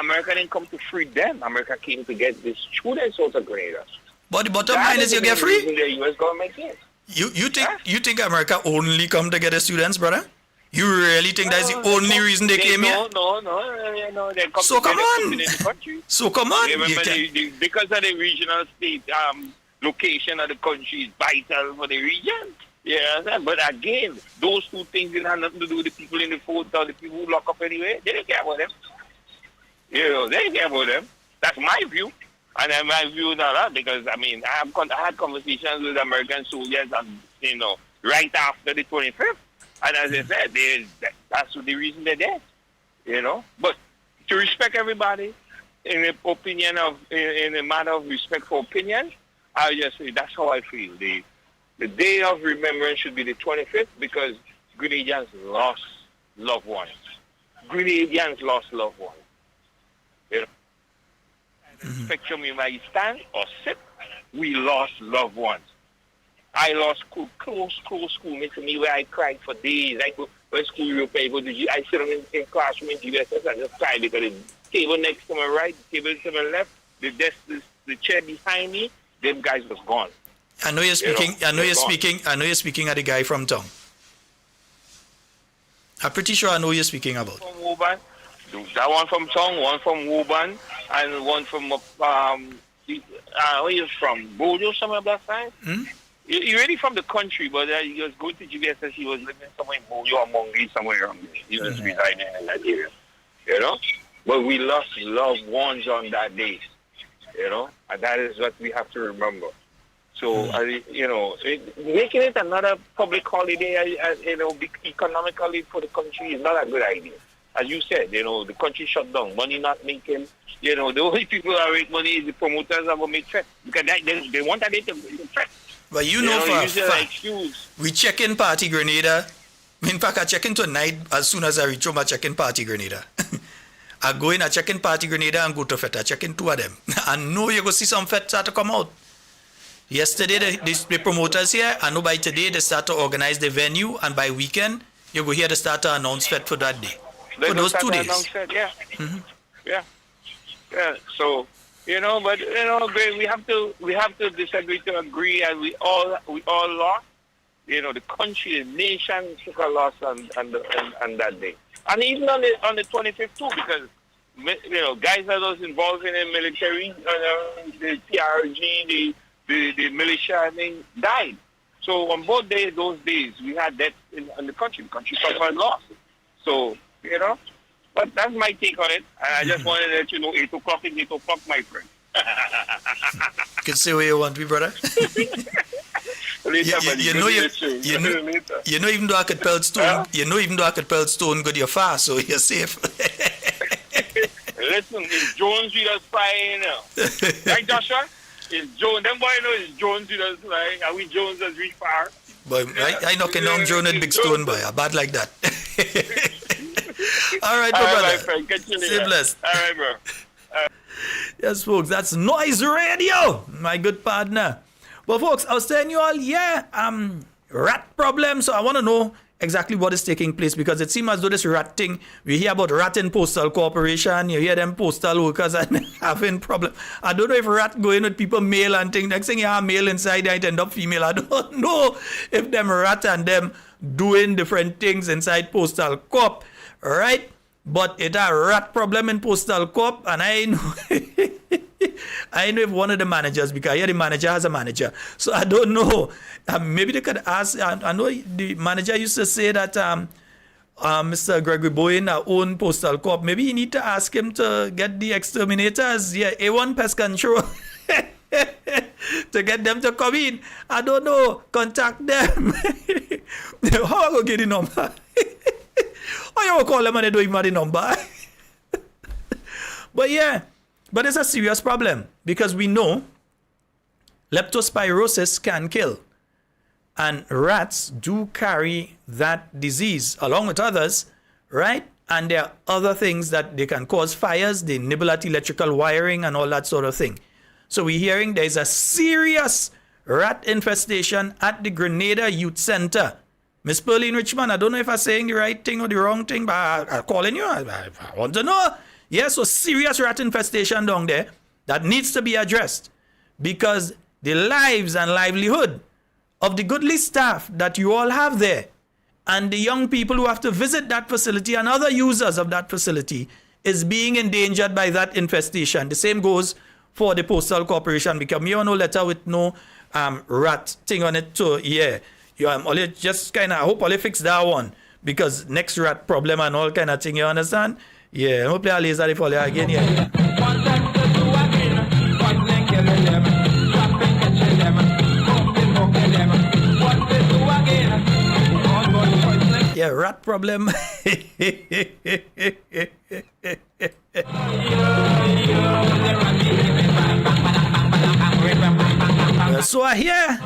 America didn't come to free them. America came to get the students out of Grenada. But the bottom That line is you get the free. reason the U.S. government is. You think America only come to get the students, brother? You really think that's the only reason they came here? No. They come So to come get on. something in the country. So come on. You remember You can- because of the regional state location of the country is vital for the region. Yeah, but again, those two things didn't have nothing to do with the people in the fort or the people who lock up anyway. They didn't care about them. You know, they didn't care about them. That's my view. And then my view is not that because, I mean, I had conversations with American soldiers and, you know, right after the 25th. And as I said, that's the reason they're there, you know. But to respect everybody in the opinion of, in a matter of respect for opinion, I just say that's how I feel. The day of remembrance should be the 25th because Grenadians lost loved ones. Grenadians lost loved ones. You know, spectrum you might stand or sit, we lost loved ones. I lost close schoolmates to me where I cried for days. I go when school reopened, I sit in classroom in GSS and just cry because the table next to my right, the table to my left, the desk, the chair behind me, them guys was gone. I know you're speaking. You I know you're speaking at the guy from town. I'm pretty sure I know you're speaking about. From Woburn, that one from town, one from Woburn, and one from where you from? Bojo, somewhere of that side. He really from the country, but he was going to GVSS. He was living somewhere in Bojo or Mongi, somewhere around there. He was residing in that area, you know. But we lost loved ones on that day, you know, and that is what we have to remember. So, you know, making it another public holiday, you know, economically for the country is not a good idea. As you said, you know, the country shut down, money not making, you know, the only people that make money is the promoters that will make threats. Because they want that to threat. But you know for a fact, excuse. we check in Party Grenada. In fact, I check in tonight as soon as I reach home, I check in Party Grenada. I go in, I check in Party Grenada and go to FET. I check in two of them. I know you're going to see some FET start to come out. Yesterday, the promoters here, I know by today they start to organize the venue, and by weekend, you go here to start to announce FET for that day. For those 2 days. Yeah. So, you know, but you know, we have to disagree to agree, and we all lost. You know, the country, the nation took a loss on that day, and even on the 25th too, because you know, guys that was involved in the military, the PRG, the militia, thing died. So on both those days, we had deaths in the country. The country suffered loss. So, you know, but that's my take on it. And I just wanted to let you know 8 o'clock is 8 o'clock, my friend. You can say what you want, me brother. Later, you know, even though I could pelt stone, good you're fast, so you're safe. Listen, it's Jones with us flying now. Right, Joshua? It's Jones. Them boy know it's Jones with us flying. Are we Jones as we far? Boy, I knocking down Jones with big stone, boy. I'm bad like that. All right, brother. My friend. Catch you later. Stay blessed. All right, bro. Yes, folks, that's Noise Radio, my good partner. Well, folks, I was telling you all, rat problem. So I want to know exactly what is taking place, because it seems as though this rat thing, we hear about rat in postal corporation, you hear them postal workers and having problem. I don't know if rat going with people mail and thing. Next thing you have male inside, it end up female. I don't know if them rat and them doing different things inside postal corp, right? But it's a rat problem in postal corp, and I know I know if one of the managers, because here the manager has a manager, so I don't know. Maybe they could ask. I know the manager used to say that Mr. Gregory Bowen own postal corp. Maybe you need to ask him to get the exterminators, A1 pest control, to get them to come in. I don't know. Contact them. How I go get the number? Or you will call them and they don't even have the number. But it's a serious problem, because we know leptospirosis can kill. And rats do carry that disease along with others, right? And there are other things that they can cause fires. They nibble at electrical wiring and all that sort of thing. So we're hearing there's a serious rat infestation at the Grenada Youth Center. Miss Pearline Richmond, I don't know if I'm saying the right thing or the wrong thing, but I'm calling you. I want to know. Yes, so serious rat infestation down there that needs to be addressed, because the lives and livelihood of the goodly staff that you all have there, and the young people who have to visit that facility and other users of that facility is being endangered by that infestation. The same goes for the Postal Corporation, because me on no letter with no rat thing on it too. Yeah, you only just kind of hope only fix that one, because next rat problem and all kind of thing, you understand? Yeah, hopefully I'll laser it for you again. Yeah. Yeah, rat problem. So I hear.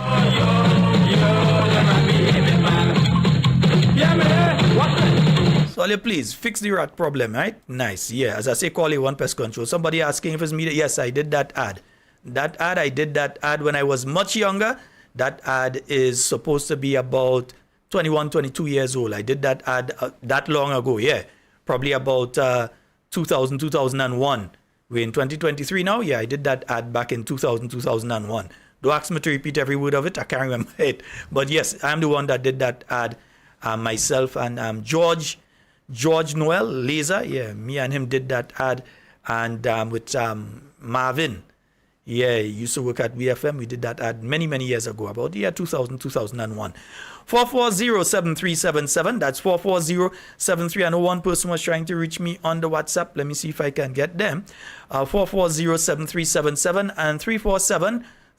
Solly, please fix the rat problem, right? Nice. Yeah, as I say, call it One Pest Control. Somebody asking if it's me. Yes, I did that ad. I did that ad when I was much younger. That ad is supposed to be about 21, 22 years old. I did that ad that long ago. Yeah, probably about 2000, 2001. We're in 2023 now. Yeah, I did that ad back in 2000, 2001. Don't ask me to repeat every word of it. I can't remember it. But yes, I'm the one that did that ad. Myself and George Noel Laser. Yeah, me and him did that ad. And with Marvin. Yeah, he used to work at BFM. We did that ad many, many years ago, about the year 2000, 2001. 440-7377. That's 440-73. I know one person was trying to reach me on the WhatsApp. Let me see if I can get them. 440-7377 and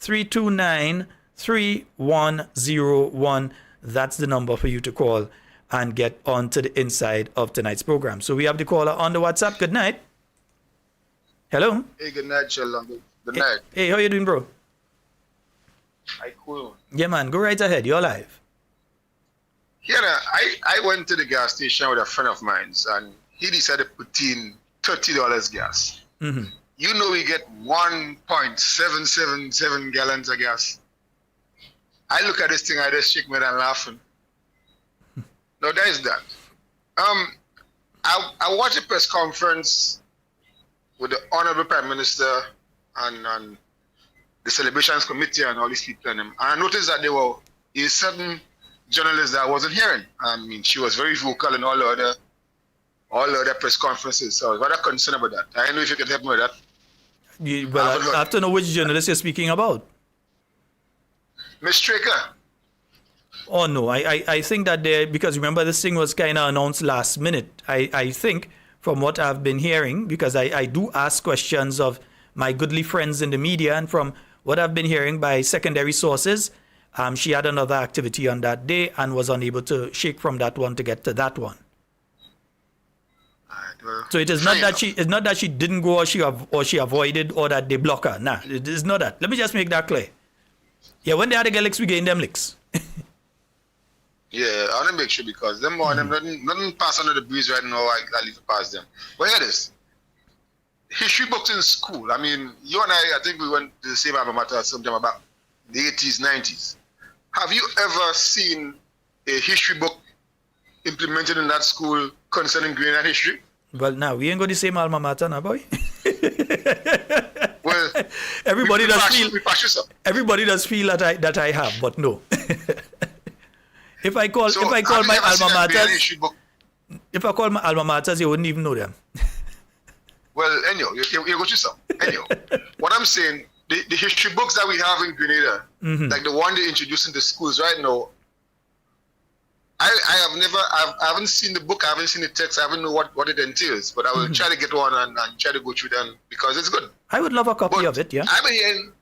347-329-3101. That's the number for you to call and get on to the inside of tonight's program. So we have the caller on the WhatsApp. Good night. Hello. Hey, good night, Sheldon. Good night. Hey, how you doing, bro? I cool. Yeah, man. Go right ahead. You're live. Yeah, I went to the gas station with a friend of mine, and he decided to put in $30 gas. Mm-hmm. You know we get 1.777 gallons of gas. I look at this thing, I just shake my head and laughing. No, that is that. I watched a press conference with the Honorable Prime Minister and the Celebrations Committee and all these people and them. And I noticed that there were a certain journalist that I wasn't hearing. I mean, she was very vocal in all the other press conferences. So I was rather concerned about that. I don't know if you could help me with that. Well, I have to know which journalist you're speaking about. Miss Straker. Oh, no. I think that because remember this thing was kind of announced last minute. I think from what I've been hearing, because I do ask questions of my goodly friends in the media, and from what I've been hearing by secondary sources, she had another activity on that day and was unable to shake from that one to get to that one. So it is not that she didn't go or she avoided or that they block her. Nah, it is not that. Let me just make that clear. Yeah, when they had to get licks, we gain them licks. Yeah, I want to make sure because them more them nothing pass under the breeze right now. I leave it past them. But hear this. History books in school. I mean, you and I think we went to the same alma mater sometime about the 80s, 90s. Have you ever seen a history book implemented in that school concerning Grenada history? Well, now we ain't got the same alma mater now, boy. Well, everybody does feel that I have, but no. If I call my alma maters, if I call my alma maters, you wouldn't even know them. Well, anyhow, you go to some. Anyhow, what I'm saying, the history books that we have in Grenada, like the one they introduced into schools right now, I haven't seen the book, I haven't seen the text, I haven't know what it entails, but I will try to get one and try to go through them because it's good. I would love a copy of it, yeah. I've been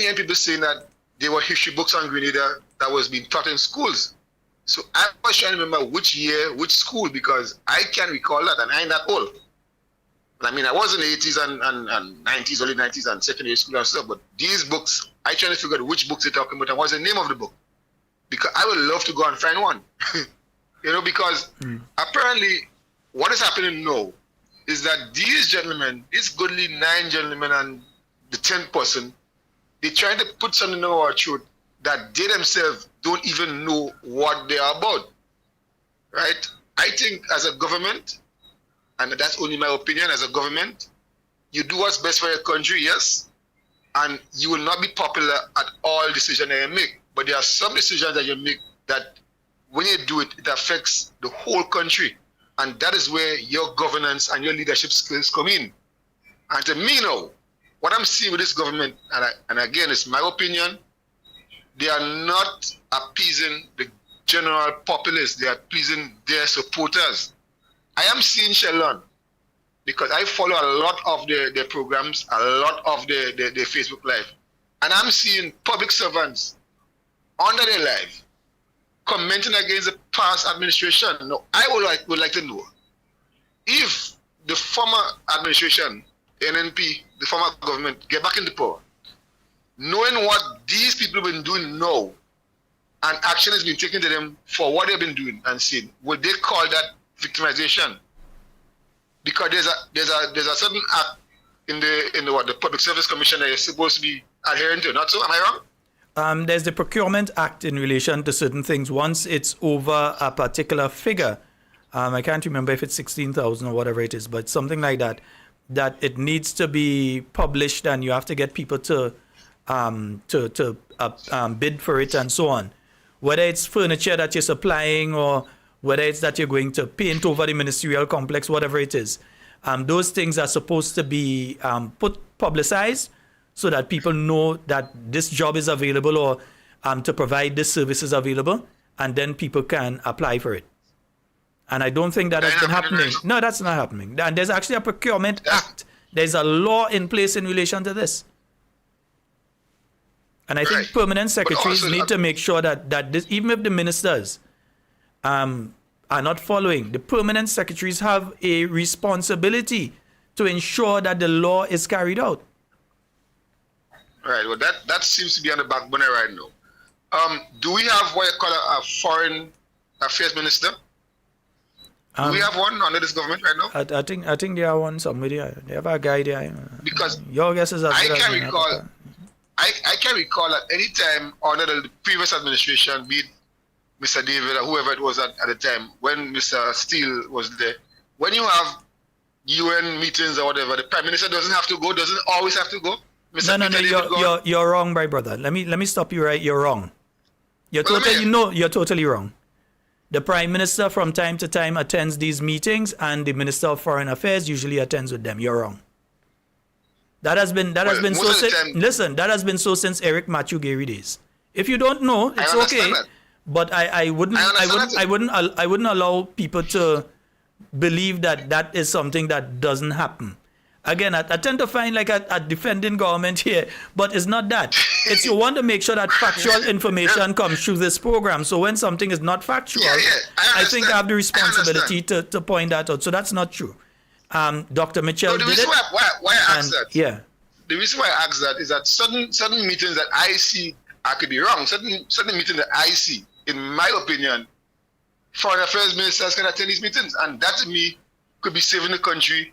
hearing people saying that there were history books on Grenada that was being taught in schools. So I was trying to remember which year, which school, because I can't recall that, and I ain't that old. I mean, I was in the 80s and 90s, early 90s, and secondary school and stuff, but these books, I trying to figure out which books they're talking about and what's the name of the book. Because I would love to go and find one. Because apparently what is happening now is that these gentlemen, these goodly 9 gentlemen and the 10th person, they're trying to put something in our throat that they themselves don't even know what they are about. Right? I think as a government, and that's only my opinion as a government, you do what's best for your country, yes. and you will not be popular at all decisions that you make. But there are some decisions that you make that when you do it, it affects the whole country. And that is where your governance and your leadership skills come in. And to me now, what I'm seeing with this government, and again, it's my opinion, they are not appeasing the general populace, they are pleasing their supporters. I am seeing Sheldon, because I follow a lot of their programs, a lot of their Facebook Live. And I'm seeing public servants under their live commenting against the past administration. Now, I would like to know if the former administration, NNP, the former government, get back in the power, knowing what these people have been doing now, and action has been taken to them for what they've been doing and saying, would they call that victimization? Because there's a certain act in the Public Service Commission that you're supposed to be adhering to. Not so? Am I wrong? There's the Procurement Act in relation to certain things. Once it's over a particular figure, I can't remember if it's 16,000 or whatever it is, but something like that, that it needs to be published and you have to get people to bid for it and so on. Whether it's furniture that you're supplying or whether it's that you're going to paint over the ministerial complex, whatever it is, those things are supposed to be publicized so that people know that this job is available or to provide this service is available, and then people can apply for it. And I don't think that has been happening. No, that's not happening. And there's actually a Procurement Act. There's a law in place in relation to this. And I think permanent secretaries need to make sure that this, even if the ministers are not following, the permanent secretaries have a responsibility to ensure that the law is carried out. Right. Well, that seems to be on the back burner right now. Do we have what you call a foreign affairs minister? Do we have one under this government right now? I think they have one somebody. They have a guy there. Because your guess is as I good as can mine. recall. I can recall at any time under the previous administration, be it Mr. David or whoever it was at the time, when Mr. Steele was there, when you have UN meetings or whatever, the Prime Minister doesn't always have to go. No, you're wrong, my brother. Let me stop you right. You're wrong. You're totally wrong. The Prime Minister from time to time attends these meetings, and the Minister of Foreign Affairs usually attends with them. You're wrong. That has been so since Eric Matthew Gary days. If you don't know, it's okay. But I wouldn't allow people to believe that is something that doesn't happen. Again, I tend to find like a defending government here, but it's not that. It's you want to make sure that factual information comes through this program. So when something is not factual, I think I have the responsibility to point that out. So that's not true. Dr. Mitchell did it. Why I ask that? Yeah. The reason why I ask that is that certain meetings that I see, I could be wrong, certain meetings that I see, in my opinion, foreign affairs ministers can attend these meetings, and that to me could be saving the country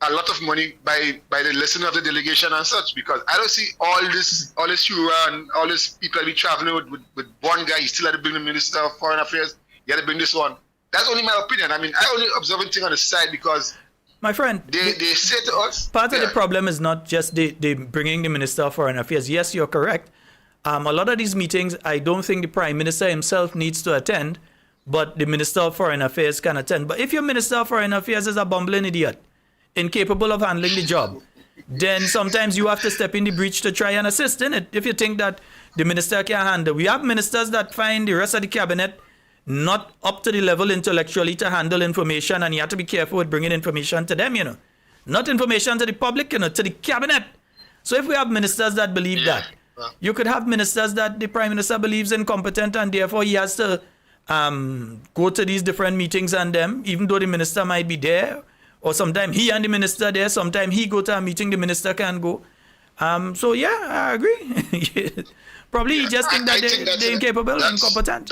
a lot of money by the listening of the delegation and such, because I don't see all this shura and all these people that be traveling with one guy. You still have to bring the Minister of Foreign Affairs, you have to bring this one. That's only my opinion. I mean, I only observe thing on the side because my friend, they say to us. Part of the problem is not just the bringing the Minister of Foreign Affairs. Yes, you're correct. A lot of these meetings, I don't think the Prime Minister himself needs to attend, but the Minister of Foreign Affairs can attend. But if your Minister of Foreign Affairs is a bumbling idiot, incapable of handling the job, then sometimes you have to step in the breach to try and assist in it. If you think that the minister can't handle, we have ministers that find the rest of the cabinet not up to the level intellectually to handle information, and you have to be careful with bringing information to them, not information to the public, to the cabinet. So if we have ministers that believe that, you could have ministers that the Prime Minister believes incompetent, and therefore he has to go to these different meetings and them, even though the minister might be there. Or sometimes he and the minister there, sometimes he go to a meeting, the minister can't go. So yeah, I agree. Probably he just think that they're incapable and incompetent.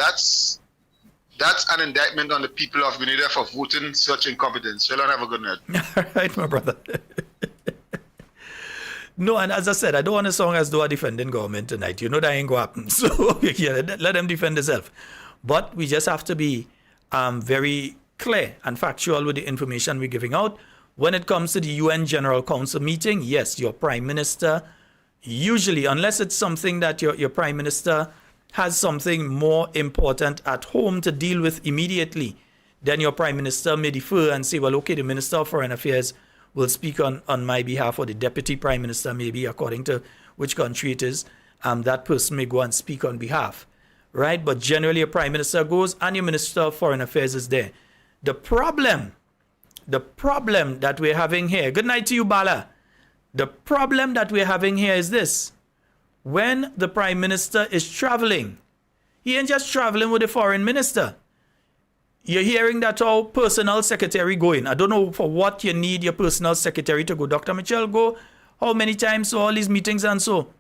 That's an indictment on the people of Grenada for voting such incompetence. Shall I have a good night? All right, my brother. No, and as I said, I don't want to sound as though I'm defending government tonight. You know that ain't going to happen. So yeah, let them defend themselves. But we just have to be very clear and factual with the information we're giving out. When it comes to the UN General Council meeting, yes, your Prime Minister, Usually, unless it's something that your prime minister has something more important at home to deal with immediately, then your prime minister may defer and say, well, okay, the Minister of Foreign Affairs will speak on my behalf, or the deputy prime minister, maybe according to which country it is, that person may go and speak on behalf, right? But generally, a prime minister goes and your Minister of Foreign Affairs is there. The problem that we're having here, good night to you, Bala. The problem that we're having here is this. When the prime minister is traveling, he ain't just traveling with the foreign minister. You're hearing that our personal secretary going. I don't know for what you need your personal secretary to go. Dr. Mitchell go how many times to all these meetings and so.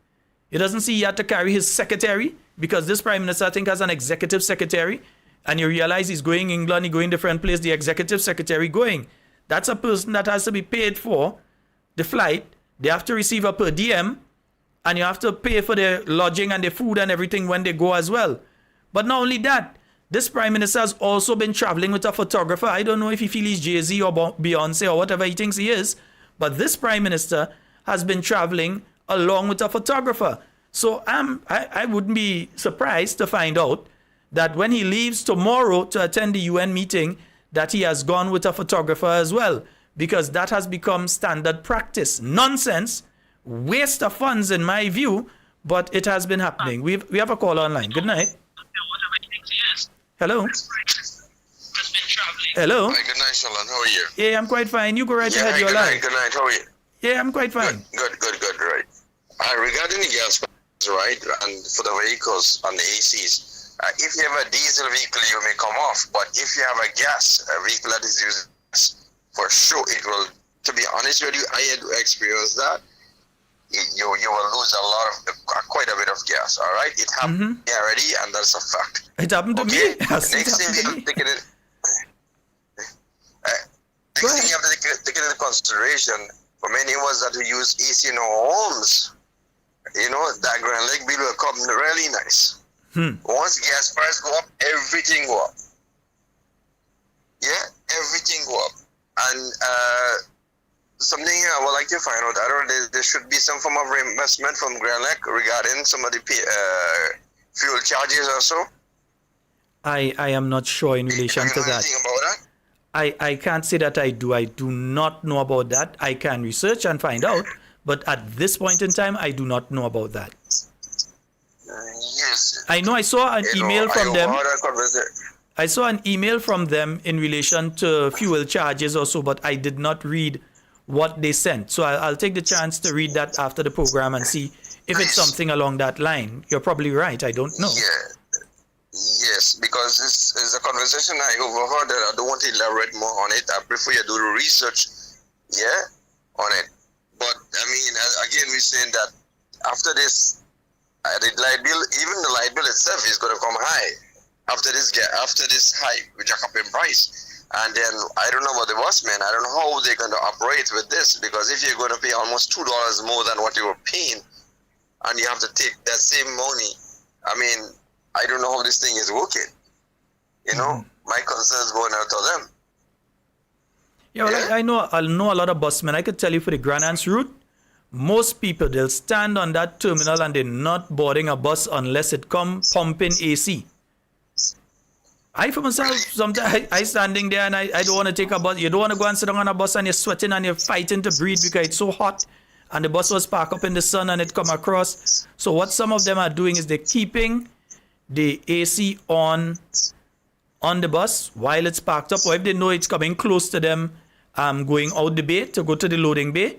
He doesn't see he had to carry his secretary because this prime minister, I think, has an executive secretary. And you realize he's going England, he's going different place, the executive secretary going. That's a person that has to be paid for the flight. They have to receive a per diem, and you have to pay for their lodging and their food and everything when they go as well. But not only that, this prime minister has also been traveling with a photographer. I don't know if he feels he's Jay-Z or Beyonce or whatever he thinks he is, but this prime minister has been traveling along with a photographer. So I wouldn't be surprised to find out that when he leaves tomorrow to attend the UN meeting, that he has gone with a photographer as well, because that has become standard practice. Nonsense, waste of funds in my view, but it has been happening. We have a call online. Good night. Hello. Hello. Hi, good night, Shalon. How are you? Yeah, I'm quite fine. You go right ahead. You're live. Good night. How are you? Yeah, I'm quite fine. Good. Right. Regarding the gas prices, right, and for the vehicles and the ACs, if you have a diesel vehicle, you may come off. But if you have a vehicle that is using gas, for sure it will. To be honest with you, I had experienced that. You will lose quite a bit of gas. All right, it happened already, and that's a fact. It happened to me. Next thing you have to take it. Next thing you have to take into consideration for many of us that who use AC in our homes. You know, that Grand Lake bill will come really nice. Once gas prices go up, everything go up. Yeah, everything go up. And something I would like to find out, I don't know, there should be some form of reimbursement from Grand Lake regarding some of the fuel charges or so. I am not sure in relation to that. Anything about that? I can't say that I do. I do not know about that. I can research and find out, but at this point in time, I do not know about that. Yes. I know I saw an email from them. I saw an email from them in relation to fuel charges or so, but I did not read what they sent. So I'll take the chance to read that after the program and see if it's something along that line. You're probably right. I don't know. Yeah. Yes, because this is a conversation I overheard that I don't want to elaborate more on it. I prefer you do the research, on it. But, I mean, again, we're saying that after this, the light bill, even the light bill itself is going to come high after this high, which are up in price. And then, I don't know about the bus man. I don't know how they're going to operate with this, because if you're going to pay almost $2 more than what you were paying, and you have to take that same money, I mean, I don't know how this thing is working. You know, my concerns going out to them. Yeah, well, I know a lot of busmen. I could tell you for the Grand Anse route, most people, they'll stand on that terminal and they're not boarding a bus unless it come pumping AC. I for myself, sometimes I standing there and I don't want to take a bus. You don't want to go and sit down on a bus and you're sweating and you're fighting to breathe because it's so hot. And the bus was parked up in the sun and it come across. So what some of them are doing is they're keeping the AC on the bus while it's parked up, or if they know it's coming close to them going out the bay to go to the loading bay,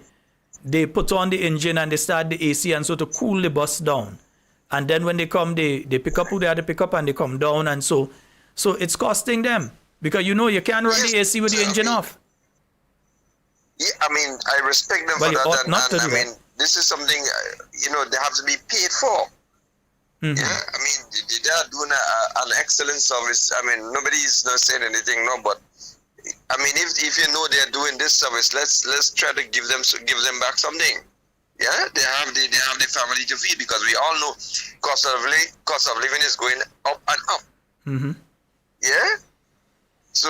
they put on the engine and they start the AC, and so to cool the bus down. And then when they come, they pick up who they had to pick up and they come down, and so it's costing them, because you can't run the AC with the engine off. Yeah, I mean, I respect them for that, and I mean, this is something they have to be paid for. Yeah, I mean, they are doing an excellent service. I mean, nobody is not saying anything, no, but I mean, if you know they're doing this service, let's try to give them back something. Yeah, they have the family to feed, because we all know cost of living is going up and up. Yeah, so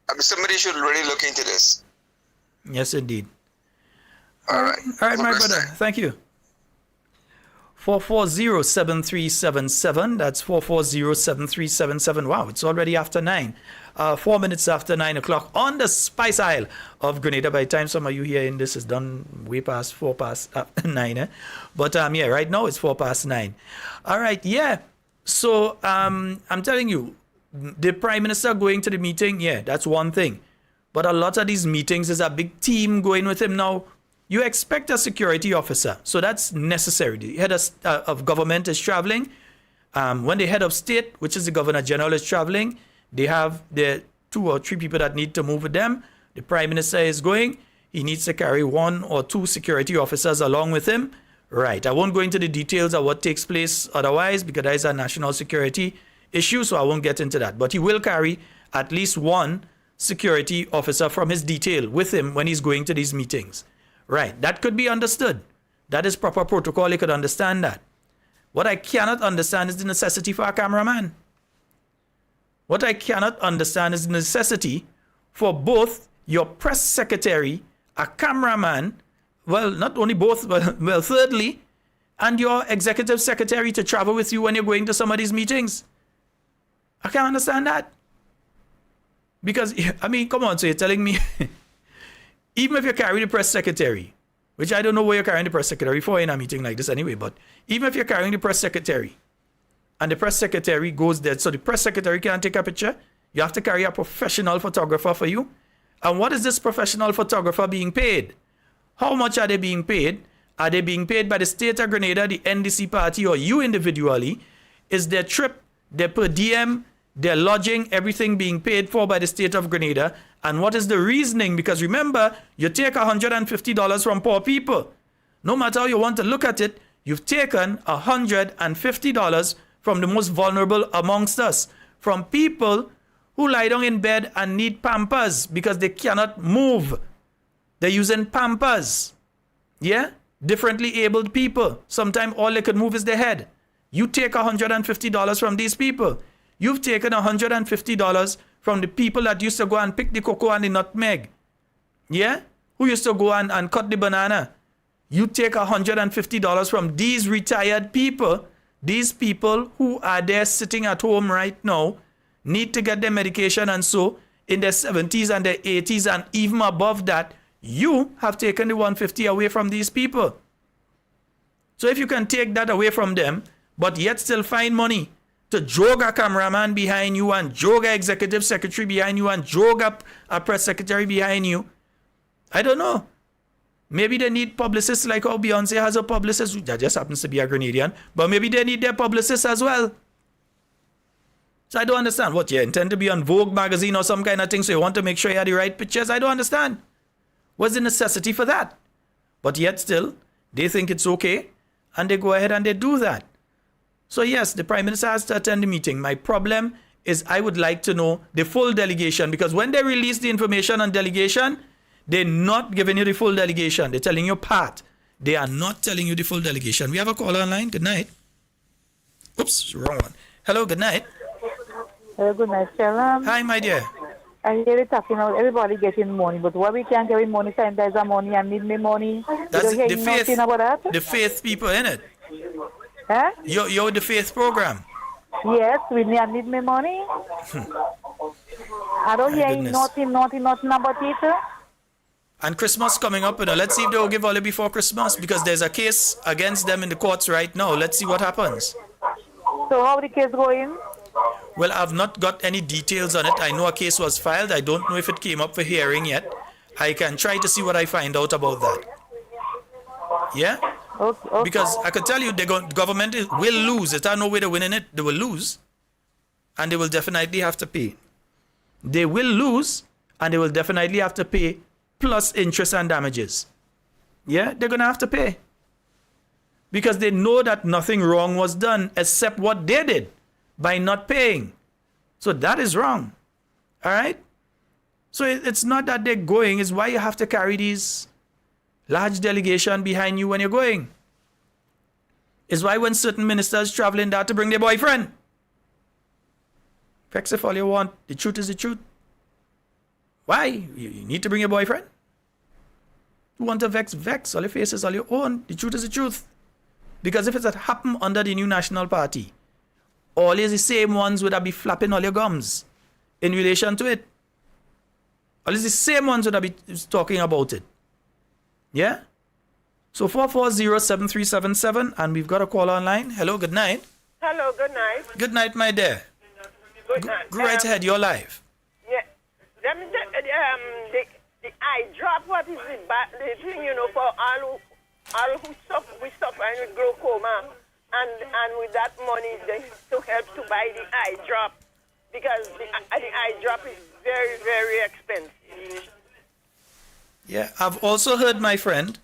I mean, somebody should really look into this. Yes, indeed. All right, my brother. Thank you. 440-7377. That's 440-7377. Wow, it's already after 9. 4 minutes after 9 o'clock on the Spice Isle of Grenada. By the time some of you hearing this is done way past 4 past 9. Eh? But yeah, right now it's 4 past 9. All right, yeah. So I'm telling you, the Prime Minister going to the meeting, yeah, that's one thing. But a lot of these meetings is a big team going with him now. You expect a security officer, so that's necessary. The head of government is traveling. When the head of state, which is the Governor General, is traveling, they have the 2 or 3 people that need to move with them. The Prime Minister is going. He needs to carry 1 or 2 security officers along with him. Right. I won't go into the details of what takes place otherwise because that is a national security issue, so I won't get into that. But he will carry at least 1 security officer from his detail with him when he's going to these meetings. Right. That could be understood. That is proper protocol. You could understand that. What I cannot understand is the necessity for a cameraman. What I cannot understand is the necessity for both your press secretary, a cameraman, well, not only both, well, thirdly, and your executive secretary to travel with you when you're going to some of these meetings. I can't understand that. Because, I mean, come on, so you're telling me, even if you carry the press secretary, which I don't know where you're carrying the press secretary for in a meeting like this anyway, but even if you're carrying the press secretary, and the press secretary goes there, so the press secretary can't take a picture, you have to carry a professional photographer for you. And what is this professional photographer being paid? How much are they being paid? Are they being paid by the state of Grenada, the NDC party, or you individually? Is their trip, their per diem, their lodging, everything being paid for by the state of Grenada? And what is the reasoning? Because remember, you take $150 from poor people. No matter how you want to look at it, you've taken $150 from the most vulnerable amongst us, from people who lie down in bed and need Pampers because they cannot move. They're using Pampers. Yeah? Differently abled people. Sometimes all they could move is their head. You take $150 from these people. You've taken $150 from the people that used to go and pick the cocoa and the nutmeg. Yeah? Who used to go and cut the banana. You take $150 from these retired people. These people who are there sitting at home right now need to get their medication, and so in their 70s and their 80s and even above that, you have taken the $150 away from these people. So if you can take that away from them, but yet still find money to jog a cameraman behind you and jog a executive secretary behind you and jog up a press secretary behind you, I don't know. Maybe they need publicists like how Beyonce has a publicist. That just happens to be a Grenadian. But maybe they need their publicists as well. So I don't understand. What, you intend to be on Vogue magazine or some kind of thing, so you want to make sure you have the right pictures? I don't understand. What's the necessity for that? But yet still, they think it's okay, and they go ahead and they do that. So yes, the Prime Minister has to attend the meeting. My problem is I would like to know the full delegation, because when they release the information on delegation, they're not giving you the full delegation. They're telling you part. They are not telling you the full delegation. We have a caller online. Good night. Oops, wrong one. Hello, good night. Hello, good night, Sharon. Hi, my dear. I hear you talking about everybody getting money, but why we can't get money? Sanitizer money and need me money. That's you don't the hear faith. nothing about that? The faith people, innit? Huh? You're the faith program. Yes, we need me money. I don't hear nothing about it. And Christmas coming up, let's see if they will give all it before Christmas, because there's a case against them in the courts right now. Let's see what happens. So how the case going? Well, I've not got any details on it. I know a case was filed. I don't know if it came up for hearing yet. I can try to see what I find out about that. Yeah? Okay. Because I can tell you the government will lose. There's no way they're winning it. They will lose. And they will definitely have to pay. They will lose, and they will definitely have to pay, plus interest and damages. Yeah? They're going to have to pay. Because they know that nothing wrong was done except what they did by not paying. So that is wrong. All right? So it's not that they're going. It's why you have to carry these large delegation behind you when you're going. It's why when certain ministers traveling there to bring their boyfriend. Vex if all you want. The truth is the truth. Why? You need to bring your boyfriend? You want to vex? Vex. All your faces, all your own. The truth is the truth. Because if it had happened under the New National Party, all is the same ones would have be flapping all your gums in relation to it. All is the same ones would have be talking about it. Yeah? So 440-7377, and we've got a call online. Hello, good night. Hello, good night. Good night, my dear. Good night. Go right ahead, you're live. Yeah. Let me the eye drop, what is the thing, you know, for all who suffer with glaucoma, and with that money, they to help to buy the eye drop, because the eye drop is very, very expensive. Yeah, I've also heard, my friend,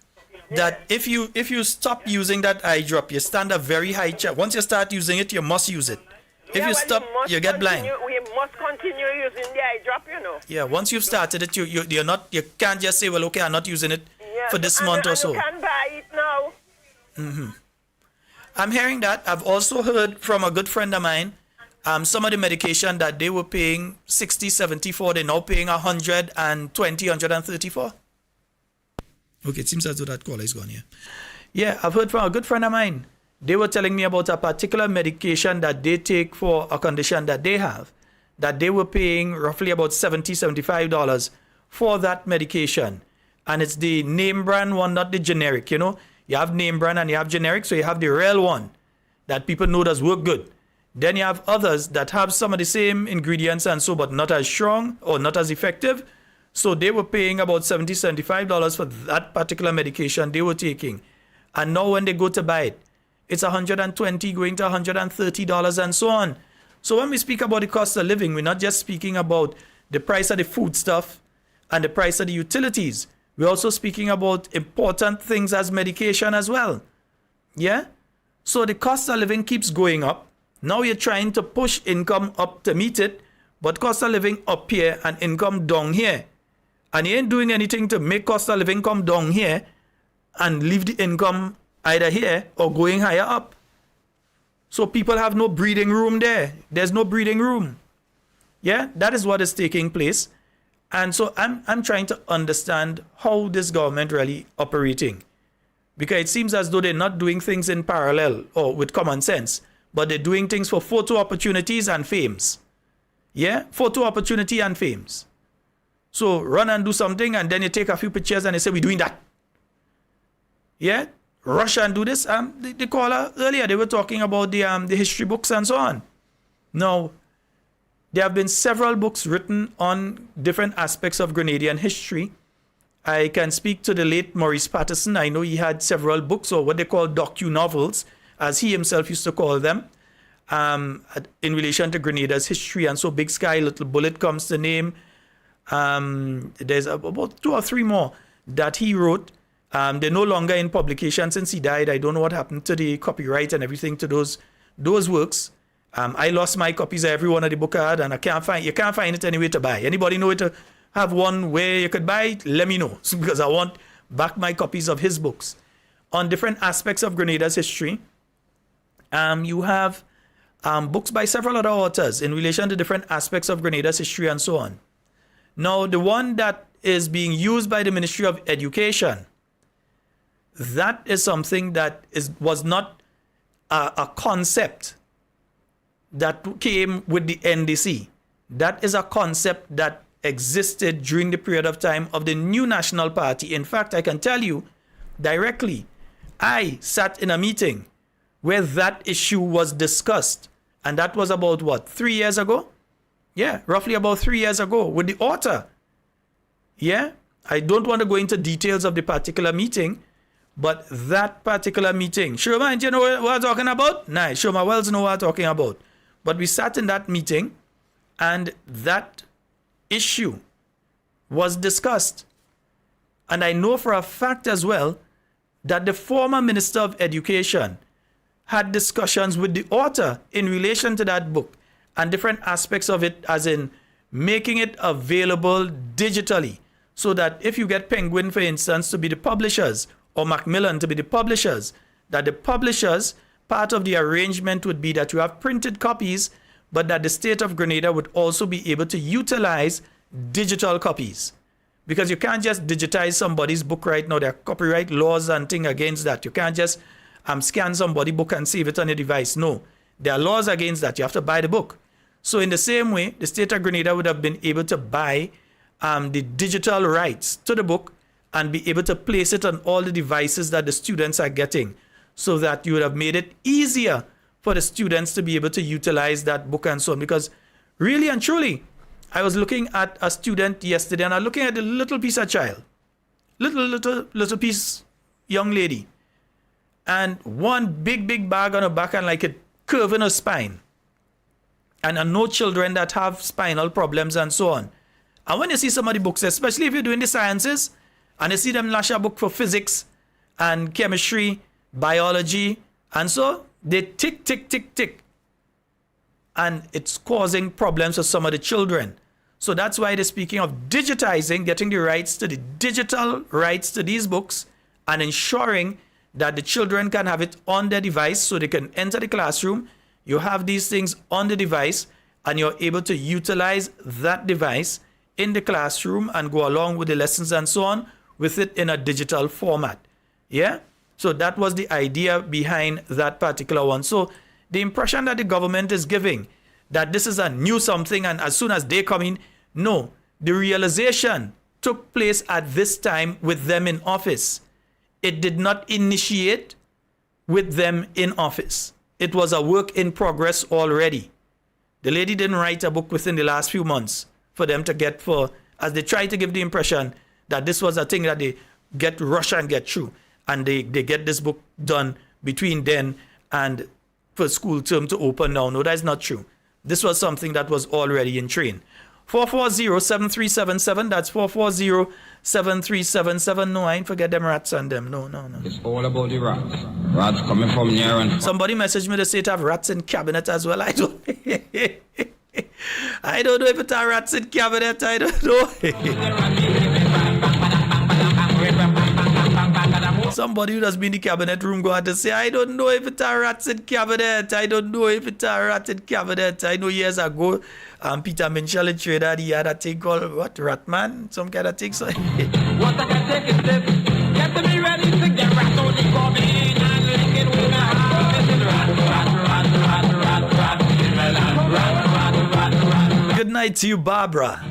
that if you stop using that eye drop, you stand a very high chance. Once you start using it, you must use it. If you stop, you get blind. We must continue using the eye drop, you know. Yeah, once you've started it, you can't just say, well, okay, I'm not using it for this month or so. You can buy it now. I'm hearing that. I've also heard from a good friend of mine, some of the medication that they were paying 60, 70 for, they're now paying 120, 130 for. Okay, it seems as though that caller is gone here. Yeah, I've heard from a good friend of mine. They were telling me about a particular medication that they take for a condition that they have, that they were paying roughly about $70, $75 for that medication. And it's the name brand one, not the generic, you know. You have name brand and you have generic, so you have the real one that people know does work good. Then you have others that have some of the same ingredients and so, but not as strong or not as effective. So they were paying about $70, $75 for that particular medication they were taking. And now when they go to buy it, it's $120 going to $130 and so on. So when we speak about the cost of living, we're not just speaking about the price of the food stuff and the price of the utilities. We're also speaking about important things as medication as well. Yeah? So the cost of living keeps going up. Now you're trying to push income up to meet it, but cost of living up here and income down here. And you ain't doing anything to make cost of living come down here and leave the income either here or going higher up. So people have no breathing room there. There's no breathing room. Yeah, that is what is taking place. And so I'm trying to understand how this government really operating. Because it seems as though they're not doing things in parallel or with common sense, but they're doing things for photo opportunities and fames. Yeah, photo opportunity and fames. So run and do something, and then you take a few pictures and they say, we're doing that. Yeah, rush and do this. The caller earlier, they were talking about the history books and so on. Now, there have been several books written on different aspects of Grenadian history. I can speak to the late Maurice Patterson. I know he had several books, or what they call docu-novels, as he himself used to call them, in relation to Grenada's history. And so Big Sky, Little Bullet comes to name. There's about 2 or 3 more that he wrote. They're no longer in publication since he died. I don't know what happened to the copyright and everything to those works. I lost my copies of every one of the book I had, and you can't find it anywhere to buy. Anybody know where to have one where you could buy it? Let me know, because I want back my copies of his books on different aspects of Grenada's history. You have books by several other authors in relation to different aspects of Grenada's history and so on. Now, the one that is being used by the Ministry of Education, that is something that was not a concept that came with the NDC. That is a concept that existed during the period of time of the New National Party. In fact, I can tell you directly, I sat in a meeting where that issue was discussed. And that was about, what, 3 years ago? Yeah, roughly about 3 years ago with the author. Yeah, I don't want to go into details of the particular meeting, but that particular meeting, Shoma, do you know what I'm talking about? Nah, Shoma Wells know what I'm talking about. But we sat in that meeting and that issue was discussed. And I know for a fact as well that the former Minister of Education had discussions with the author in relation to that book and different aspects of it, as in making it available digitally, so that if you get Penguin, for instance, to be the publishers, or Macmillan to be the publishers, that the publishers, part of the arrangement would be that you have printed copies, but that the state of Grenada would also be able to utilize digital copies. Because you can't just digitize somebody's book right now. There are copyright laws and things against that. You can't just scan somebody's book and save it on your device. No, there are laws against that. You have to buy the book. So in the same way, the state of Grenada would have been able to buy the digital rights to the book and be able to place it on all the devices that the students are getting, so that you would have made it easier for the students to be able to utilize that book and so on. Because really and truly, I was looking at a student yesterday, and I'm looking at a little piece of child, little piece young lady, and one big bag on her back and like a curve in her spine. And I know children that have spinal problems and so on. And when you see some of the books, especially if you're doing the sciences, and you see them lash a book for physics and chemistry, biology, and so they tick. And it's causing problems for some of the children. So that's why they're speaking of digitizing, getting the rights to the digital rights to these books, and ensuring that the children can have it on their device so they can enter the classroom. You have these things on the device, and you're able to utilize that device in the classroom and go along with the lessons and so on with it in a digital format. Yeah? So that was the idea behind that particular one. So the impression that the government is giving that this is a new something and as soon as they come in, no. The realization took place at this time with them in office. It did not initiate with them in office. It was a work in progress already. The lady didn't write a book within the last few months for them to get for, as they try to give the impression that this was a thing that they get rush and get through. And they get this book done between then and for school term to open now. No, that's not true. This was something that was already in train. 440-7377, that's 440-7377. No, I ain't forget them rats and them. No. It's all about the rats. Rats coming from near and... Somebody messaged me to say it have rats in cabinet as well. I don't know if it are rats in cabinet. I don't know. Somebody who has been in the cabinet room go out to say, I don't know if it are rats in cabinet. I don't know if it are rats in cabinet. I know years ago, Peter Minshall trader, he had a thing called, what, Ratman? Some kind of thing. So what I can take is this. Get me ready to get rat on the coffee and lick it with my hand. Good night to you, Barbara.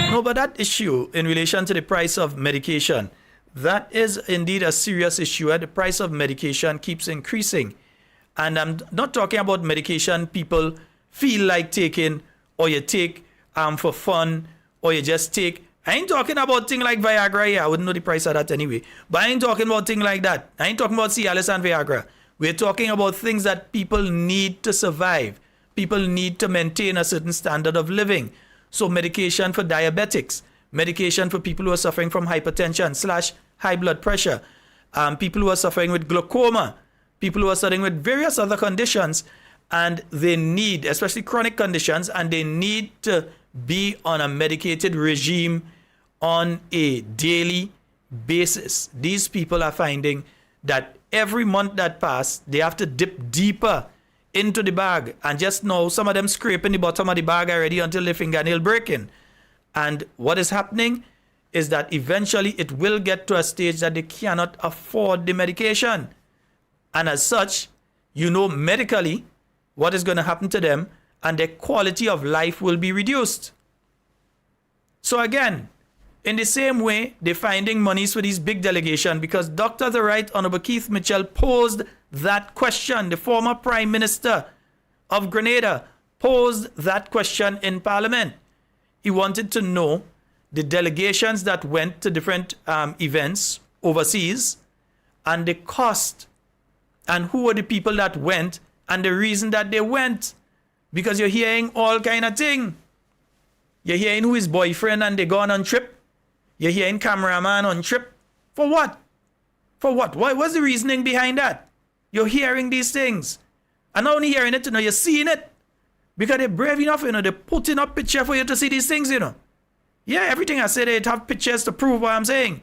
No, but that issue in relation to the price of medication, that is indeed a serious issue. The price of medication keeps increasing. And I'm not talking about medication people feel like taking, or you take for fun, or you just take. I ain't talking about things like Viagra here. I wouldn't know the price of that anyway. But I ain't talking about things like that. I ain't talking about Cialis and Viagra. We're talking about things that people need to survive. People need to maintain a certain standard of living. So medication for diabetics, medication for people who are suffering from hypertension / high blood pressure, people who are suffering with glaucoma, people who are suffering with various other conditions, and they need, especially chronic conditions, and they need to be on a medicated regime on a daily basis. These people are finding that every month that passes, they have to dip deeper into the bag, and just know some of them scraping the bottom of the bag already until their fingernail breaking. And what is happening is that eventually it will get to a stage that they cannot afford the medication. And as such, you know medically what is going to happen to them, and their quality of life will be reduced. So again, in the same way, they're finding monies for these big delegations because Dr. the Right Honorable Keith Mitchell posed that question. The former Prime Minister of Grenada posed that question in Parliament. He wanted to know the delegations that went to different events overseas and the cost and who were the people that went and the reason that they went. Because you're hearing all kind of thing. You're hearing who is boyfriend and they gone on trip. You're hearing cameraman on trip. For what? For what? What's the reasoning behind that? You're hearing these things. And not only hearing it, you know, you're seeing it. Because they're brave enough, you know, they're putting up picture for you to see these things, you know. Yeah, everything I say, they have pictures to prove what I'm saying.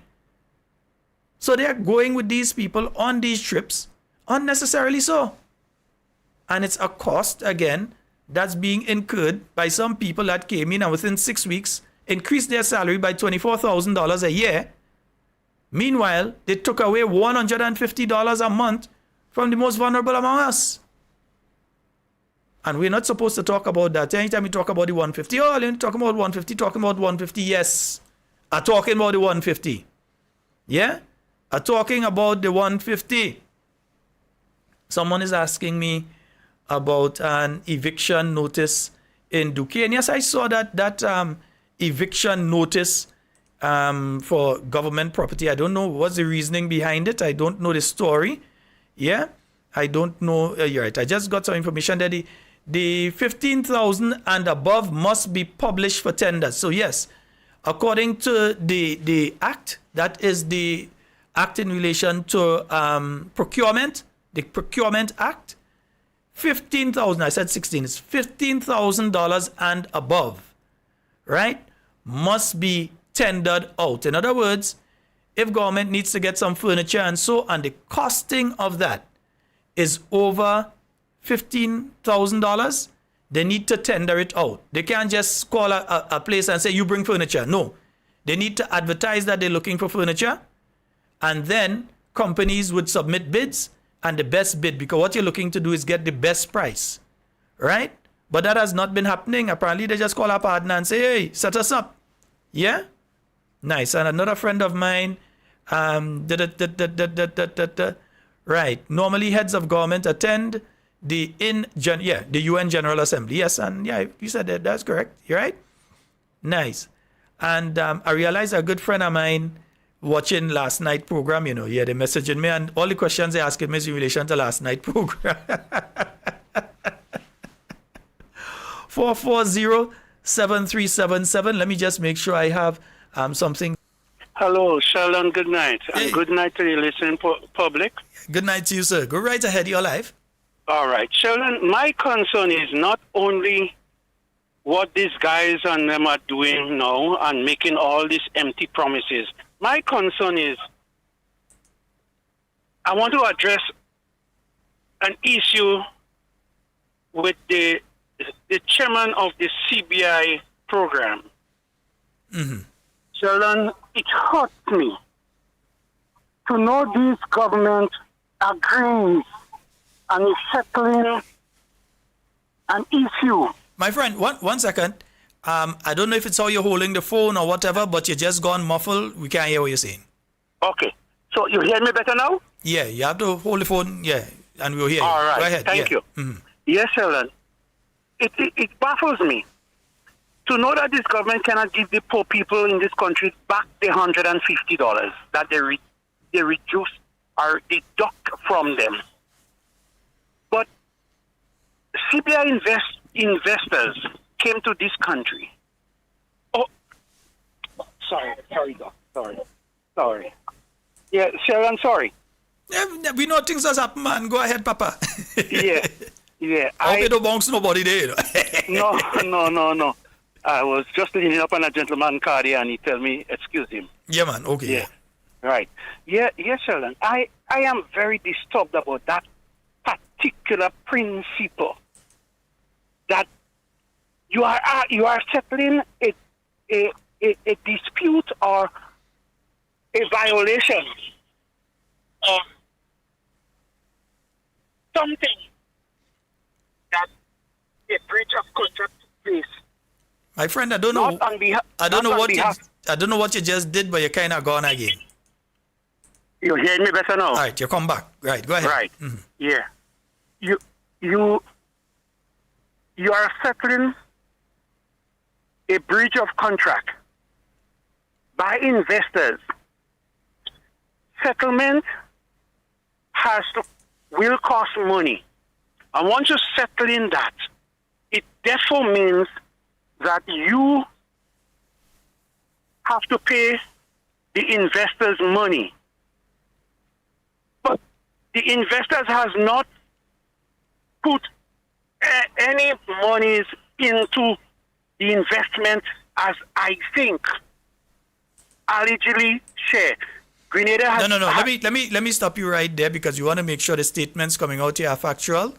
So they're going with these people on these trips, unnecessarily so. And it's a cost, again, that's being incurred by some people that came in and within 6 weeks increased their salary by $24,000 a year Meanwhile, they took away $150 a month from the most vulnerable among us. And we're not supposed to talk about that. Anytime we talk about the 150, oh, you're talking about 150, talking about 150, yes. I'm talking about the 150. Yeah? I'm talking about the 150. Someone is asking me about an eviction notice in Duquesne. Yes, I saw that eviction notice for government property. I don't know what's the reasoning behind it. I don't know the story. Yeah? I don't know. You're right. I just got some information that the 15,000 and above must be published for tenders. So yes, according to the act, that is the act in relation to procurement, the Procurement Act, 15,000, I said 16, it's $15,000 and above, right, must be tendered out. In other words, if government needs to get some furniture and so on, the costing of that is over $15,000, they need to tender it out. They can't just call a place and say, you bring furniture. No. They need to advertise that they're looking for furniture, and then companies would submit bids, and the best bid, because what you're looking to do is get the best price, right? But that has not been happening. Apparently, they just call a partner and say, hey, set us up. Yeah? Nice. And another friend of mine, right. Normally, heads of government attend the UN General Assembly. Yes, and yeah, you said that. That's correct. You're right. Nice. And I realized a good friend of mine watching last night program, they messaging me, and all the questions they asking me is in relation to last night program. 440-7377. Let me just make sure I have something. Hello, Sheldon, good night. Hey. And good night to the listening public. Good night to you, sir. Go right ahead, you're live. All right. Sheldon, my concern is not only what these guys and them are doing now and making all these empty promises. My concern is I want to address an issue with the chairman of the CBI program. Mm-hmm. Sheldon, it hurts me to know this government agrees and is settling an issue. My friend, one second. I don't know if it's how you're holding the phone or whatever, but you just gone muffled. We can't hear what you're saying. Okay. So you hear me better now? Yeah, you have to hold the phone, and we'll hear you. All right. Go ahead. Thank you. Mm-hmm. Yes, Sheldon. It baffles me to know that this government cannot give the poor people in this country back the $150 that they reduce or deduct from them. But CBI investors came to this country. Oh, sorry, Doc. Sorry. Yeah, Sheldon, sorry. Yeah, we know things has happened, man. Go ahead, Papa. Yeah. I hope you don't bounce nobody there. No. I was just leaning up on a gentleman card here, and he tell me, excuse him. Yeah, man. Okay. Yeah. Right. Yeah, Sheldon. I am very disturbed about that particular principle that you are settling a dispute or a violation of something that a breach of contract took place. My friend, I don't know. I don't know what you just did, but you're kind of gone again. You hear me better now? All right, you come back. Right, go ahead. Right. Mm-hmm. Yeah. You are settling a breach of contract by investors. Settlement will cost money. And once you settle in that, it therefore means that you have to pay the investors money. But the investors has not put any monies into the investment as I think allegedly share. Grenada has No. Let me stop you right there, because you want to make sure the statements coming out here are factual.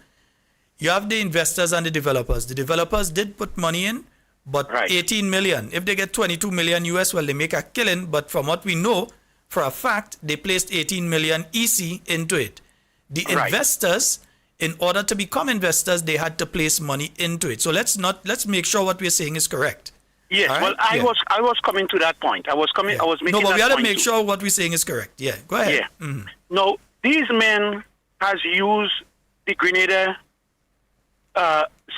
You have the investors and the developers. The developers did put money in, but right. 18 million. If they get 22 million US, well, they make a killing. But from what we know, for a fact they placed 18 million EC into it. The Right. investors, in order to become investors, they had to place money into it. So let's make sure what we're saying is correct. Yes, All right? well, I was coming to that point. I was making No, but we that got to point make too. sure what we're saying is correct. Yeah, go ahead. Yeah. Mhm. No, these men has used the Grenada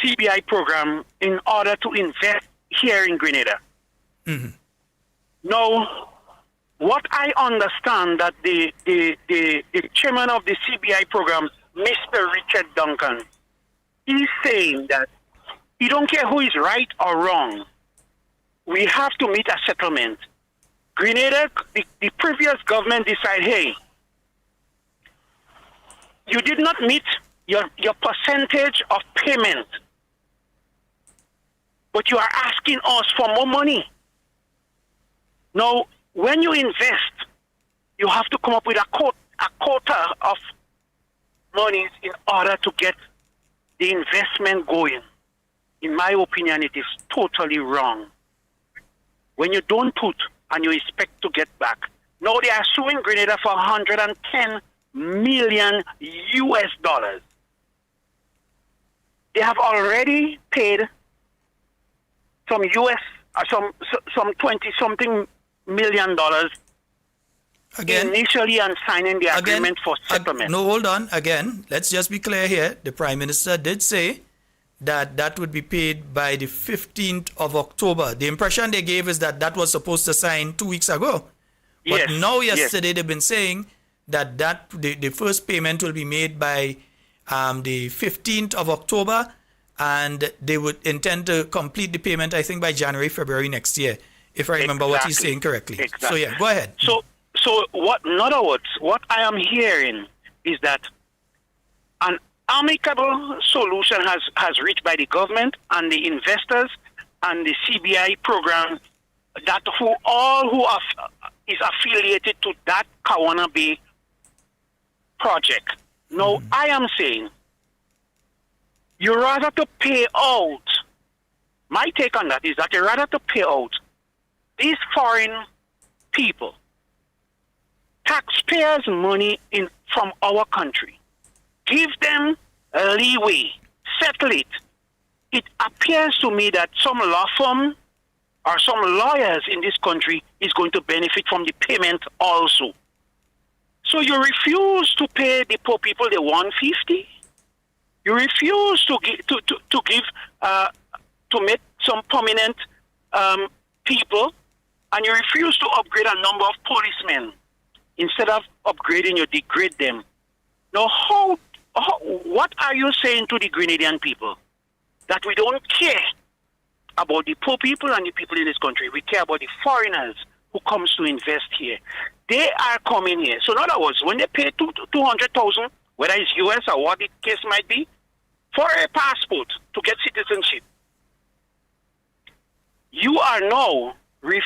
CBI program in order to invest here in Grenada. Mhm. Now, what I understand that the chairman of the CBI program, Mr. Richard Duncan, is saying that he don't care who is right or wrong. We have to meet a settlement. Grenada, the previous government decided, hey, you did not meet your percentage of payment, but you are asking us for more money. Now, when you invest, you have to come up with a quota of monies in order to get the investment going. In my opinion, it is totally wrong. When you don't put and you expect to get back. Now they are suing Grenada for 110 million US dollars. They have already paid some some 20 something million dollars Again, initially and signing the agreement for settlement. No, hold on. Again, let's just be clear here. The Prime Minister did say that would be paid by the 15th of October. The impression they gave is that was supposed to sign 2 weeks ago. But Yes, now, yes. yesterday, they've been saying that the first payment will be made by the 15th of October, and they would intend to complete the payment, I think, by January, February next year, if I remember what he's Exactly. saying correctly. Exactly. So, yeah, go ahead. So what, in other words, what I am hearing is that an amicable solution has reached by the government and the investors and the CBI program that who is affiliated to that Kawana Bay project. Now, I am saying you rather to pay out, my take on that is that you rather to pay out these foreign people taxpayers' money from our country. Give them a leeway. Settle it. It appears to me that some law firm or some lawyers in this country is going to benefit from the payment also. So you refuse to pay the poor people the 150. You refuse to make some prominent people, and you refuse to upgrade a number of policemen. Instead of upgrading, you degrade them. Now, what are you saying to the Grenadian people? That we don't care about the poor people and the people in this country. We care about the foreigners who comes to invest here. They are coming here. So in other words, when they pay $200,000, whether it's US or what the case might be, for a passport to get citizenship, you are now repaying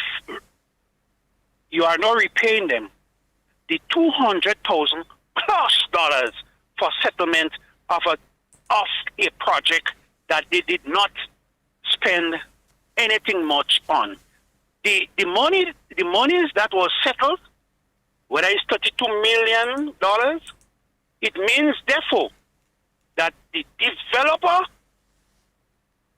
them the $200,000 plus dollars for settlement of a project that they did not spend anything much on. The monies that was settled, whether it's $32 million, it means therefore that the developer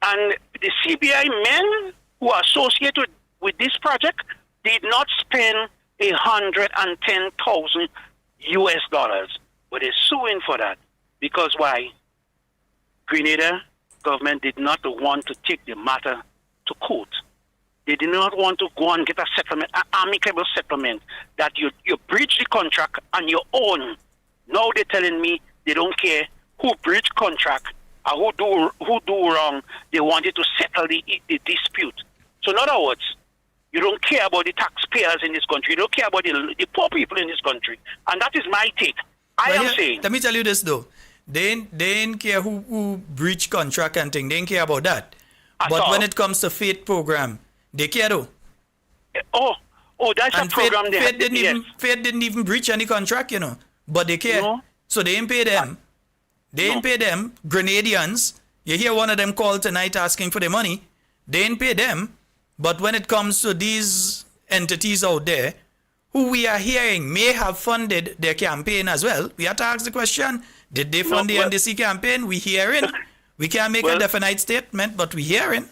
and the CBI men who are associated with this project did not spend 110,000 US dollars, but they're suing for that because why? Grenada government did not want to take the matter to court. They did not want to go and get a settlement, an amicable settlement that you breach the contract on your own. Now they're telling me they don't care who breached contract or who do wrong. They wanted to settle the dispute. So in other words, you don't care about the taxpayers in this country. You don't care about the poor people in this country. And that is my take. I am saying. Let me tell you this, though. They didn't care who breached contract and thing. They didn't care about that. But when it comes to Faith program, they care, though. Oh, that's and a program they Faith didn't even breach any contract, you know. But they care. No. So they didn't pay them. They didn't pay them. Grenadians. You hear one of them call tonight asking for the money. They didn't pay them. But when it comes to these entities out there who we are hearing may have funded their campaign as well. We have to ask the question, did they fund the NDC campaign? We hearing. We can't make a definite statement, but we hearing.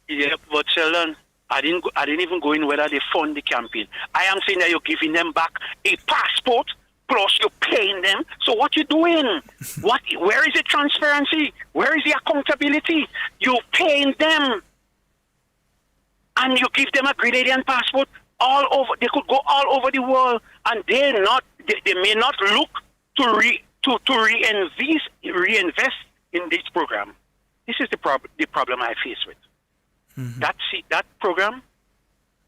Yeah, but Sheldon, I didn't even go in whether they fund the campaign. I am saying that you're giving them back a passport, plus you're paying them. So what you doing? Where is the transparency? Where is the accountability? You're paying them, and you give them a Grenadian passport all over. They could go all over the world, and they may not look to reinvest in this program. This is the problem I face with. Mm-hmm. That program,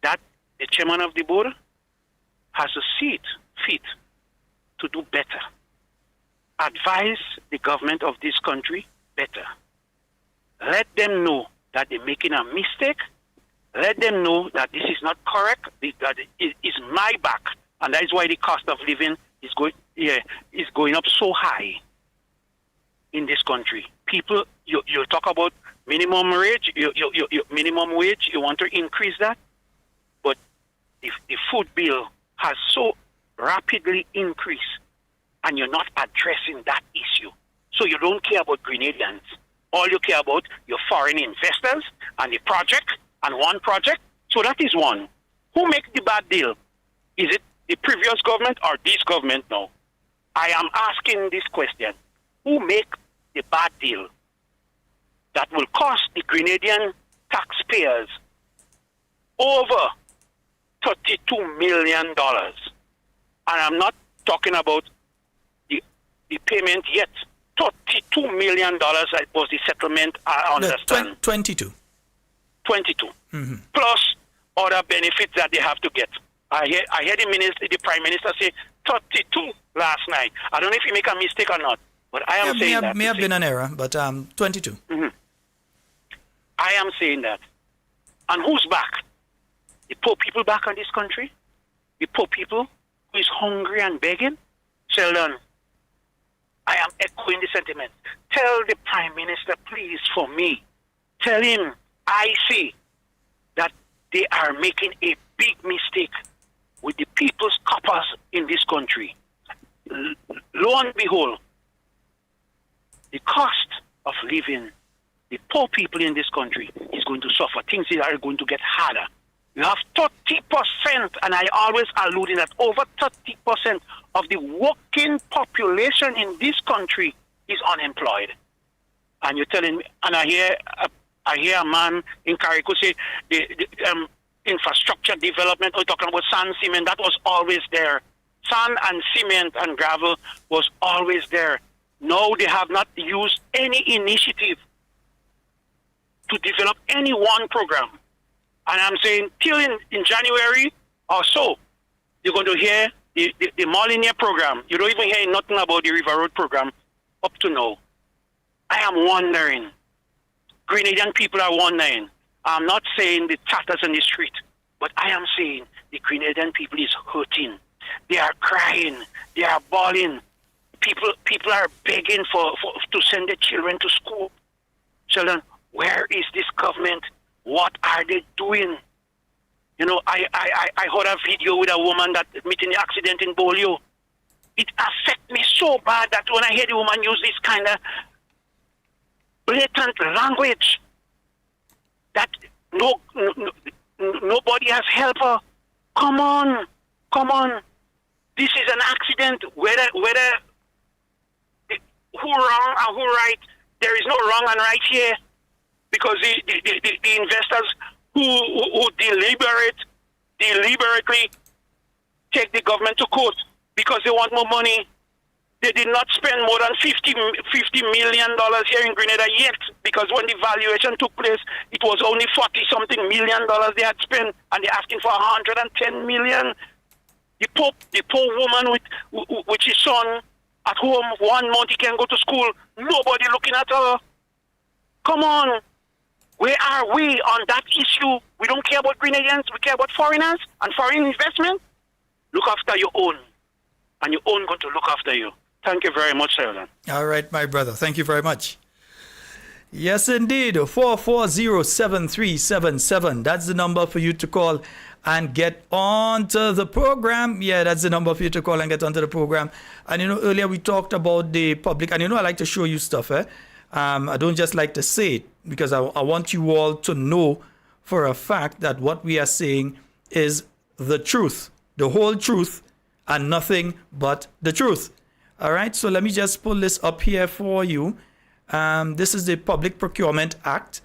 that the chairman of the board has a fit to do better. Advise the government of this country better. Let them know that they're making a mistake. Let them know that this is not correct, that it is my back, and that is why the cost of living is going up so high in this country. People, you talk about minimum wage, minimum wage, you want to increase that, but if the food bill has so rapidly increased, and you're not addressing that issue, so you don't care about Grenadians. All you care about your foreign investors and the project, and one project. So that is one. Who makes the bad deal? Is it the previous government or this government now? I am asking this question. Who make the bad deal that will cost the Grenadian taxpayers over $32 million? And I'm not talking about the payment yet. $32 million was the settlement, I understand. 22. 22. Mm-hmm. Plus other benefits that they have to get. I heard the Prime Minister say 32 last night. I don't know if he make a mistake or not, but I am saying that. May have been an error, but 22. Mm-hmm. I am saying that. And who's back? The poor people back in this country? The poor people who is hungry and begging? Sheldon, I am echoing the sentiment. Tell the Prime Minister, please, for me, tell him I see that they are making a big mistake with the people's coppers in this country. Lo and behold, the cost of living, the poor people in this country is going to suffer. Things are going to get harder. You have 30%, and I always allude in that over 30% of the working population in this country is unemployed. And you're telling me, and I hear a man in Carrico say the infrastructure development, we're talking about sand, cement, that was always there. Sand and cement and gravel was always there. No, they have not used any initiative to develop any one program. And I'm saying till in January or so, you're going to hear the Molyneux program. You don't even hear nothing about the River Road program up to now. I am wondering. Grenadian people are wondering. I'm not saying the tatters in the street, but I am saying the Grenadian people is hurting. They are crying. They are bawling. People are begging to send their children to school. Children, where is this government? What are they doing? You know, I heard a video with a woman that met in the accident in Bolio. It affects me so bad that when I hear the woman use this kind of blatant language, that nobody has helped her. Come on. This is an accident. Whether who wrong or who right, there is no wrong and right here, because the investors who deliberately take the government to court because they want more money. They did not spend more than $50 million here in Grenada yet, because when the valuation took place, it was only $40-something million they had spent, and they're asking for $110 million. The poor woman with his son at home, 1 month he can go to school, nobody looking at her. Come on. Where are we on that issue? We don't care about Grenadians, we care about foreigners and foreign investment. Look after your own, and your own going to look after you. Thank you very much, Sheldon. All right, my brother. Thank you very much. Yes, indeed. 440-7377. That's the number for you to call and get onto the program. Yeah, that's the number for you to call and get onto the program. And, earlier we talked about the public. And, I like to show you stuff. I don't just like to say it because I want you all to know for a fact that what we are saying is the truth, the whole truth, and nothing but the truth. All right, so let me just pull this up here for you. This is the Public Procurement Act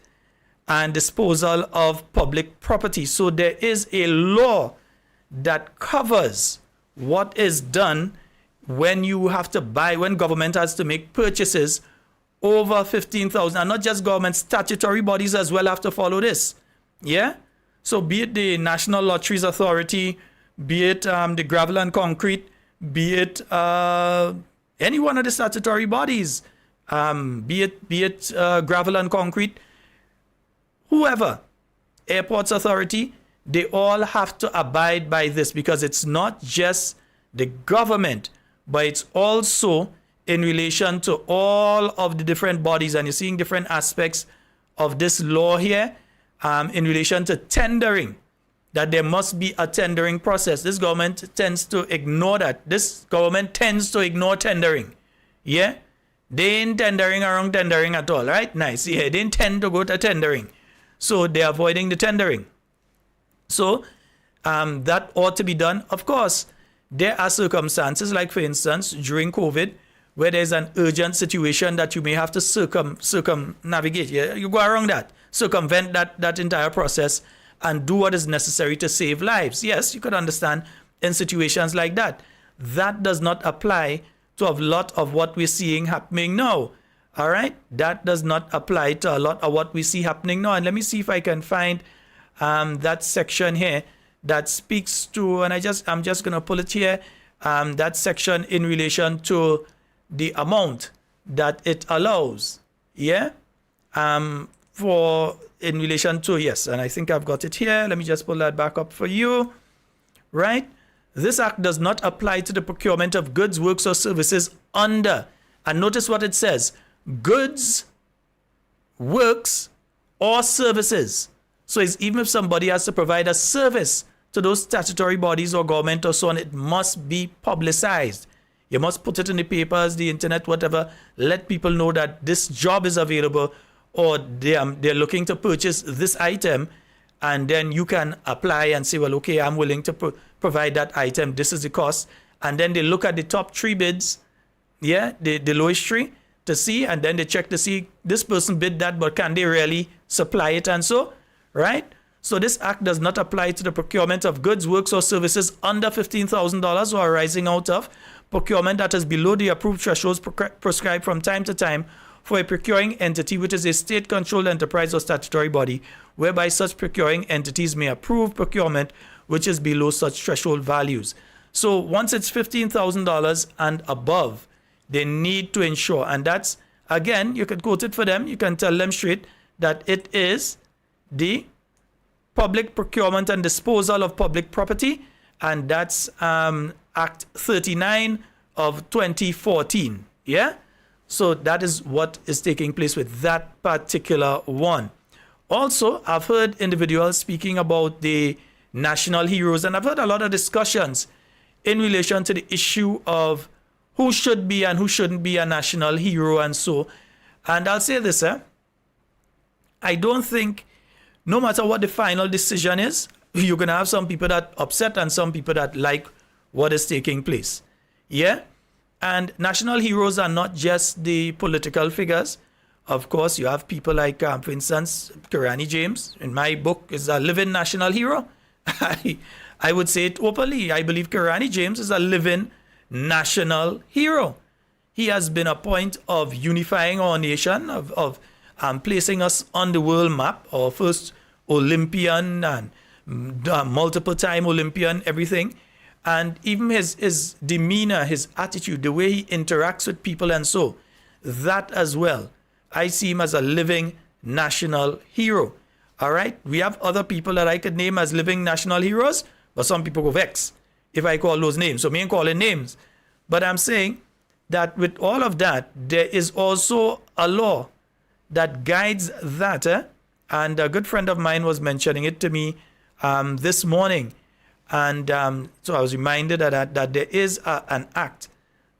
and Disposal of Public Property. So there is a law that covers what is done when you have to buy, when government has to make purchases over 15,000, and not just government, statutory bodies as well have to follow this. Yeah? So be it the National Lotteries Authority, be it the Gravel and Concrete, be it any one of the statutory bodies, be it Gravel and Concrete, whoever, Airports Authority, they all have to abide by this because it's not just the government, but it's also in relation to all of the different bodies. And you're seeing different aspects of this law here in relation to tendering, that there must be a tendering process. This government tends to ignore that. This government tends to ignore tendering. Yeah? They ain't tendering around tendering at all, right? Nice. Yeah, they intend to go to tendering. So they're avoiding the tendering. So that ought to be done. Of course, there are circumstances, like for instance, during COVID, where there's an urgent situation that you may have to circumnavigate. Yeah? You go around that, circumvent that entire process and do what is necessary to save lives. Yes, you could understand in situations like that. That does not apply to a lot of what we're seeing happening now. All right? That does not apply to a lot of what we see happening now. And let me see if I can find that section here that speaks to, and I'm just going to pull it here, that section in relation to the amount that it allows. Yeah? For in relation to, yes, and I think I've got it here. Let me just pull that back up for you. Right? This act does not apply to the procurement of goods, works, or services under, and notice what it says, goods, works, or services. So it's even if somebody has to provide a service to those statutory bodies or government or so on, it must be publicized. You must put it in the papers, the internet, whatever. Let people know that this job is available or they're looking to purchase this item, and then you can apply and say, well, okay, I'm willing to provide that item. This is the cost. And then they look at the top 3 bids, yeah, the lowest 3 to see, and then they check to see this person bid that, but can they really supply it and so, right? So this act does not apply to the procurement of goods, works, or services under $15,000 or arising out of procurement that is below the approved thresholds prescribed from time to time for a procuring entity which is a state-controlled enterprise or statutory body, whereby such procuring entities may approve procurement which is below such threshold values. So once it's $15,000 and above, they need to ensure, and that's, again, you can quote it for them, you can tell them straight that it is the Public Procurement and Disposal of Public Property, and that's Act 39 of 2014. Yeah? So that is what is taking place with that particular one. Also, I've heard individuals speaking about the national heroes, and I've heard a lot of discussions in relation to the issue of who should be and who shouldn't be a national hero and so. And I'll say this, I don't think, no matter what the final decision is, you're going to have some people that upset and some people that like what is taking place. Yeah? And national heroes are not just the political figures. Of course, you have people like, for instance, Kirani James, in my book, is a living national hero. I would say it openly. I believe Kirani James is a living national hero. He has been a point of unifying our nation, of placing us on the world map, our first Olympian and multiple time Olympian, everything. And even his demeanor, his attitude, the way he interacts with people and so, that as well. I see him as a living national hero. All right? We have other people that I could name as living national heroes, but some people go vex if I call those names. So me ain't calling names. But I'm saying that with all of that, there is also a law that guides that. And a good friend of mine was mentioning it to me this morning. And so I was reminded that there is an act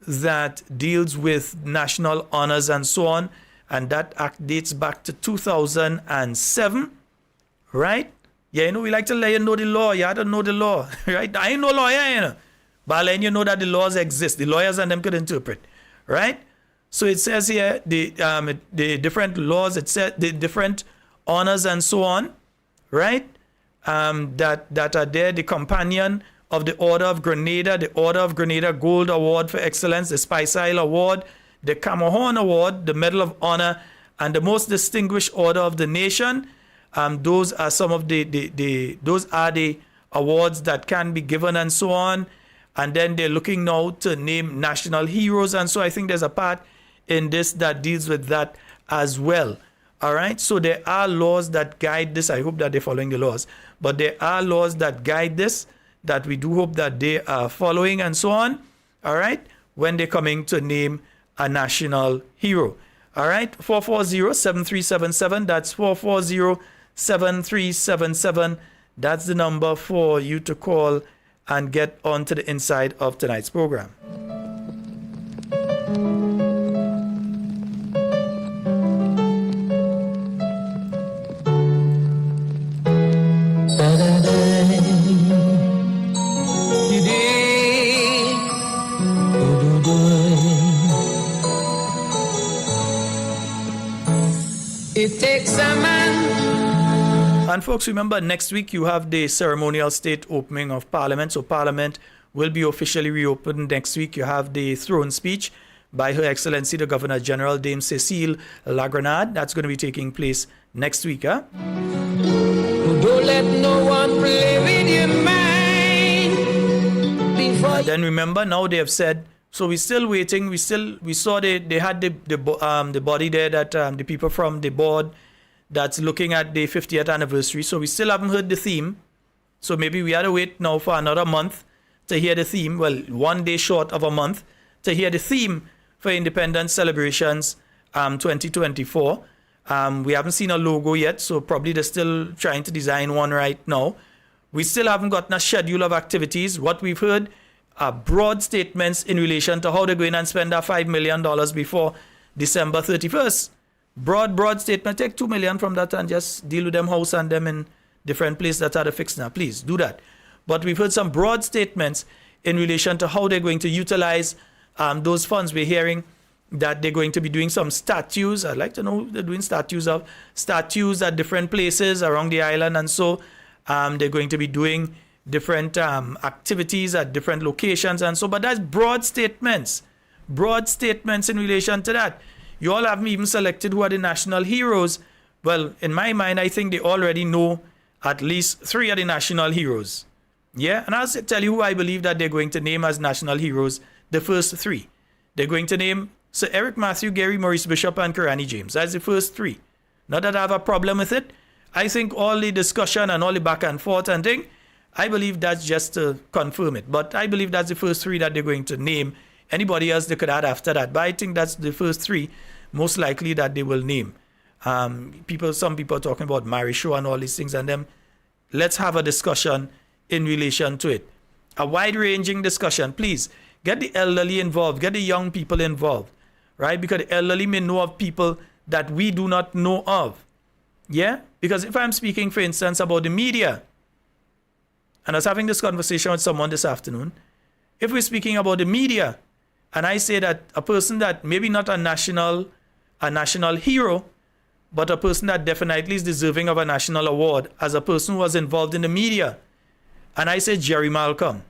that deals with national honors and so on. And that act dates back to 2007, right? Yeah, you know, we like to let you know the law. You have to know the law, right? I ain't no lawyer, you know. But letting you know that the laws exist. The lawyers and them could interpret, right? So it says here, the different laws, it said the different honors and so on, right? That are there, the companion of the Order of Grenada, the Order of Grenada Gold Award for Excellence, the Spice Isle Award, the Camahorn Award, the Medal of Honor, and the Most Distinguished Order of the Nation. Those are some of those are the awards that can be given and so on. And then they're looking now to name national heroes. And so I think there's a part in this that deals with that as well. All right. So there are laws that guide this. I hope that they're following the laws. But there are laws that guide this that we do hope that they are following and so on. All right. When they're coming to name a national hero. All right. 440-7377. That's 440-7377. That's the number for you to call and get on to the inside of tonight's program. It takes a man. And folks, remember, next week you have the ceremonial state opening of Parliament. So Parliament will be officially reopened next week. You have the throne speech by Her Excellency the Governor General Dame Cecile Lagranade. That's going to be taking place next week. Huh? Don't let no one play with your mind. And then remember, now they have said, so we're still waiting. We saw they had the body there, that the people from the board that's looking at the 50th anniversary. So we still haven't heard the theme. So maybe we had to wait now for another month to hear the theme. Well, 1 day short of a month to hear the theme for Independence Celebrations 2024. We haven't seen a logo yet, so probably they're still trying to design one right now. We still haven't gotten a schedule of activities. What we've heard are broad statements in relation to how they're going and spend that $5 million before December 31st. Broad statement. Take $2 million from that and just deal with them house and them in different places that are the fix now. Please do that. But we've heard some broad statements in relation to how they're going to utilize those funds. We're hearing that they're going to be doing some statues. I'd like to know who they're doing statues of. Statues at different places around the island. And so they're going to be doing different activities at different locations. And so, but that's broad statements. Broad statements in relation to that. You all haven't even selected who are the national heroes. Well, in my mind, I think they already know at least 3 of the national heroes. Yeah, and I'll tell you who I believe that they're going to name as national heroes. The first 3. They're going to name Sir Eric Matthew, Gary, Maurice Bishop, and Karani James. That's the first 3. Not that I have a problem with it. I think all the discussion and all the back and forth and thing, I believe that's just to confirm it. But I believe that's the first 3 that they're going to name. Anybody else they could add after that. But I think that's the first 3 most likely that they will name. Some people are talking about Mary Show and all these things. And then let's have a discussion in relation to it. A wide-ranging discussion. Please, get the elderly involved. Get the young people involved. Right? Because the elderly may know of people that we do not know of. Yeah? Because if I'm speaking, for instance, about the media, and I was having this conversation with someone this afternoon, if we're speaking about the media, and I say that a person that maybe not a national hero, but a person that definitely is deserving of a national award as a person who was involved in the media, and I say Jerry Malcolm,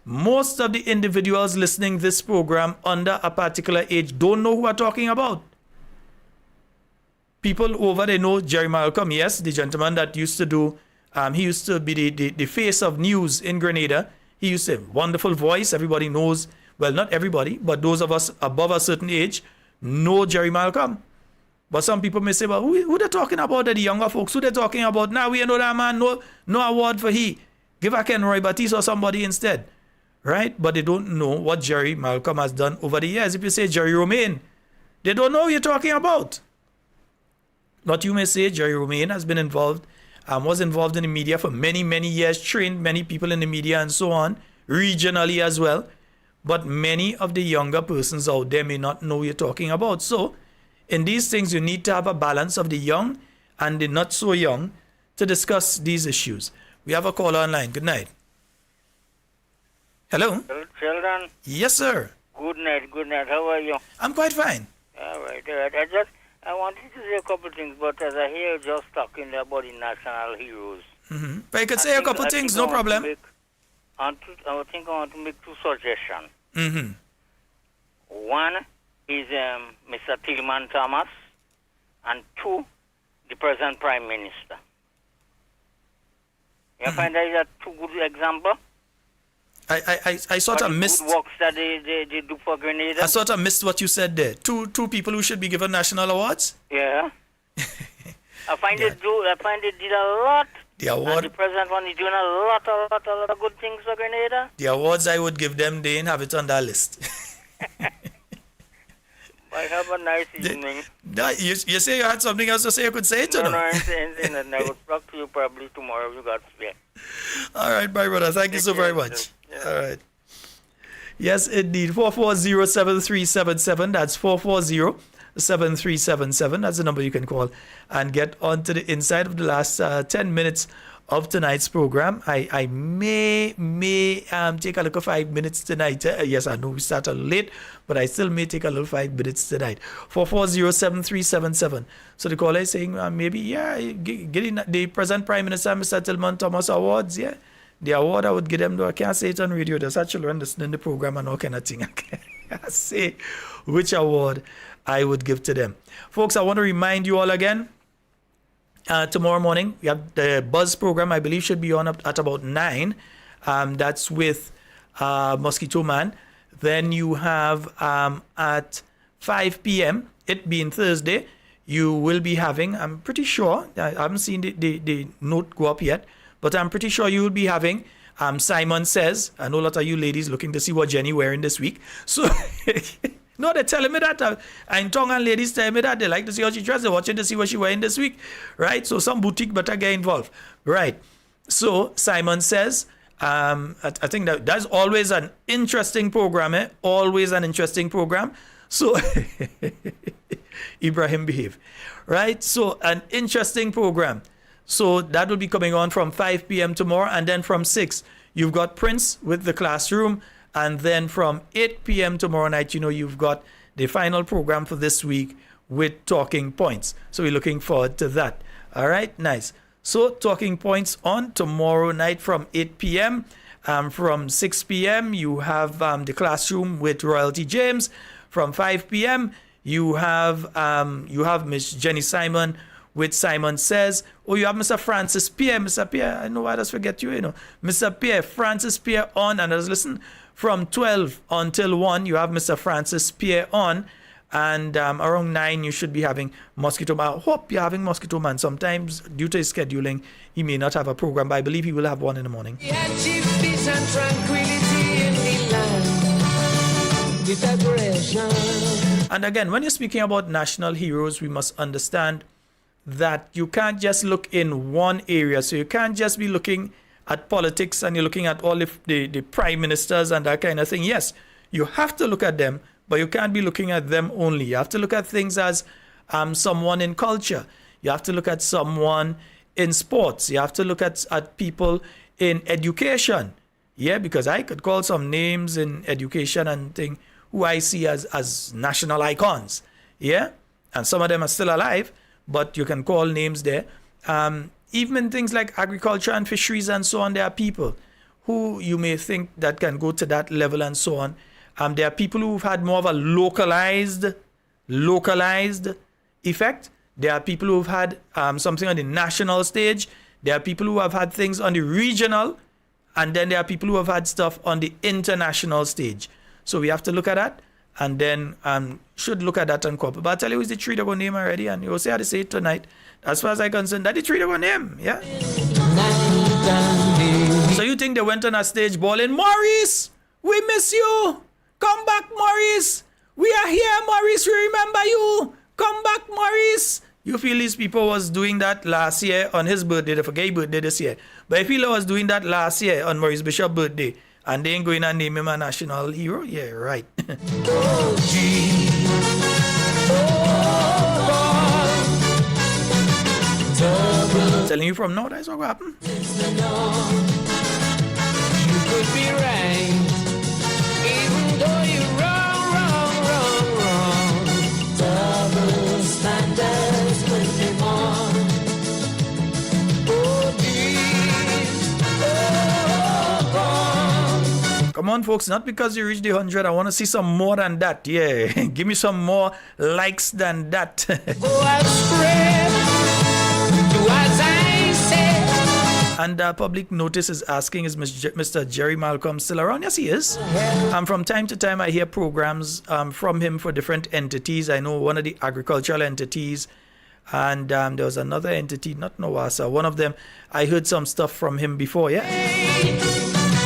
most of the individuals listening this program under a particular age don't know who I'm talking about. People over there know Jerry Malcolm, yes, the gentleman that used to do, he used to be the face of news in Grenada. He used to have a wonderful voice. Everybody knows, well, not everybody, but those of us above a certain age know Jerry Malcolm. But some people may say, well, who they're talking about? The younger folks, who they're talking about? Now we know that man, no award for he. Give a Ken Roy Batiste or somebody instead. Right? But they don't know what Jerry Malcolm has done over the years. If you say Jerry Romaine, they don't know who you're talking about. what you may say, Jerry Romaine has been involved, was involved in the media for many, many years, trained many people in the media and so on, regionally as well. But many of the younger persons out there may not know what you're talking about. So in these things, you need to have a balance of the young and the not so young to discuss these issues. We have a caller online. Good night. Hello? Sheldon? Yes, sir. Good night, good night. How are you? I'm quite fine. All right, all right. I wanted to say a couple of things, but as I hear you just talking about the national heroes. Mm-hmm. But you could say a couple of things, no problem. I think I want to make two suggestions. Mm-hmm. One is Mr. Tillman Thomas, and two, the present Prime Minister. You find that is a two good example? I sort of missed good works that they do for Grenada. I sort of missed what you said there. Two people who should be given national awards? Yeah. I find they did a lot. The award. And the present one is doing a lot of good things for Grenada. The awards I would give them, they didn't have it on that list. I have a nice evening. You say you had something else to say, you could say it to them. No, I'm saying that I will talk to you probably tomorrow if you got spare. All right, my brother. Thank you so very much. Yeah. All right. Yes, indeed. 440-7377. That's 440-7377. That's the number you can call and get onto the inside of the last 10 minutes of tonight's program. I may take a little 5 minutes tonight. Yes, I know we started late, but I still may take a little 5 minutes tonight. 440-7377. So the caller is saying maybe, getting the present Prime Minister, Mr. Tillman Thomas Awards, yeah. The award I would give them, though I can't say it on radio. There's actually children listening to the program and all kind of thing. I can't say which award I would give to them. Folks, I want to remind you all again, tomorrow morning, we have the Buzz program, I believe should be on up at about 9. That's with Mosquito Man. Then you have at 5 p.m., it being Thursday, you will be having, I'm pretty sure, I haven't seen the note go up yet, but I'm pretty sure you will be having Simon Says. I know a lot of you ladies looking to see what Jenny wearing this week. So, no, they're telling me that. And Tongan ladies tell me that. They like to see how she dresses. They're watching to see what she wearing this week. Right? So some boutique better get involved. Right. So Simon Says, I think that's always an interesting program. Always an interesting program. So, Ibrahim behave. Right? So an interesting program. So that will be coming on from 5 p.m. tomorrow. And then from 6, you've got Prince with the classroom. And then from 8 p.m. tomorrow night, you've got the final program for this week with Talking Points. So we're looking forward to that. All right, nice. So Talking Points on tomorrow night from 8 p.m. From 6 p.m., you have the classroom with Royalty James. From 5 p.m., you have Miss Jenny Simon with Simon Says. Oh, you have Mr. Francis Pierre. Mr. Pierre, I know I just forget you, Mr. Pierre, Francis Pierre on. And listen, from 12 until 1, you have Mr. Francis Pierre on. And around 9, you should be having Mosquito Man. I hope you're having Mosquito Man. Sometimes, due to his scheduling, he may not have a program, but I believe he will have one in the morning. We had cheap peace and tranquility in the land with aggression. And again, when you're speaking about national heroes, we must understand that you can't just look in one area. So you can't just be looking at politics and you're looking at all the prime ministers and that kind of thing. Yes, you have to look at them, but you can't be looking at them only. You have to look at things as someone in culture. You have to look at someone in sports. You have to look at people in education. Yeah, because I could call some names in education and thing who I see as national icons. Yeah, and some of them are still alive, but you can call names there. Even in things like agriculture and fisheries and so on, there are people who you may think that can go to that level and so on. There are people who've had more of a localized effect. There are people who've had something on the national stage. There are people who have had things on the regional. And then there are people who have had stuff on the international stage. So we have to look at that. And then should look at that and copy. But I'll tell you who's the three to go name already. And you'll say how to say it tonight. As far as I'm concerned, that's the three to go name. Yeah. So you think they went on a stage bawling, Maurice, we miss you. Come back, Maurice. We are here, Maurice. We remember you. Come back, Maurice. You feel these people was doing that last year on his birthday, they forget his birthday this year. But if he was doing that last year on Maurice Bishop's birthday, and they ain't going to name him a national hero, yeah, right. Oh, gee. Oh, telling you from now, that's what will happen. you could be right, even though you're wrong. Double standards with them on. Oh, dear. Oh, Come on, folks, not because you reached the 100. I want to see some more than that. Yeah, give me some more likes than that. oh, I spread. Do as I say. And public notice is asking, is Mr. Jerry Malcolm still around? Yes, he is. From time to time, I hear programs from him for different entities. I know one of the agricultural entities, and there was another entity, not Nawasa. One of them, I heard some stuff from him before, yeah.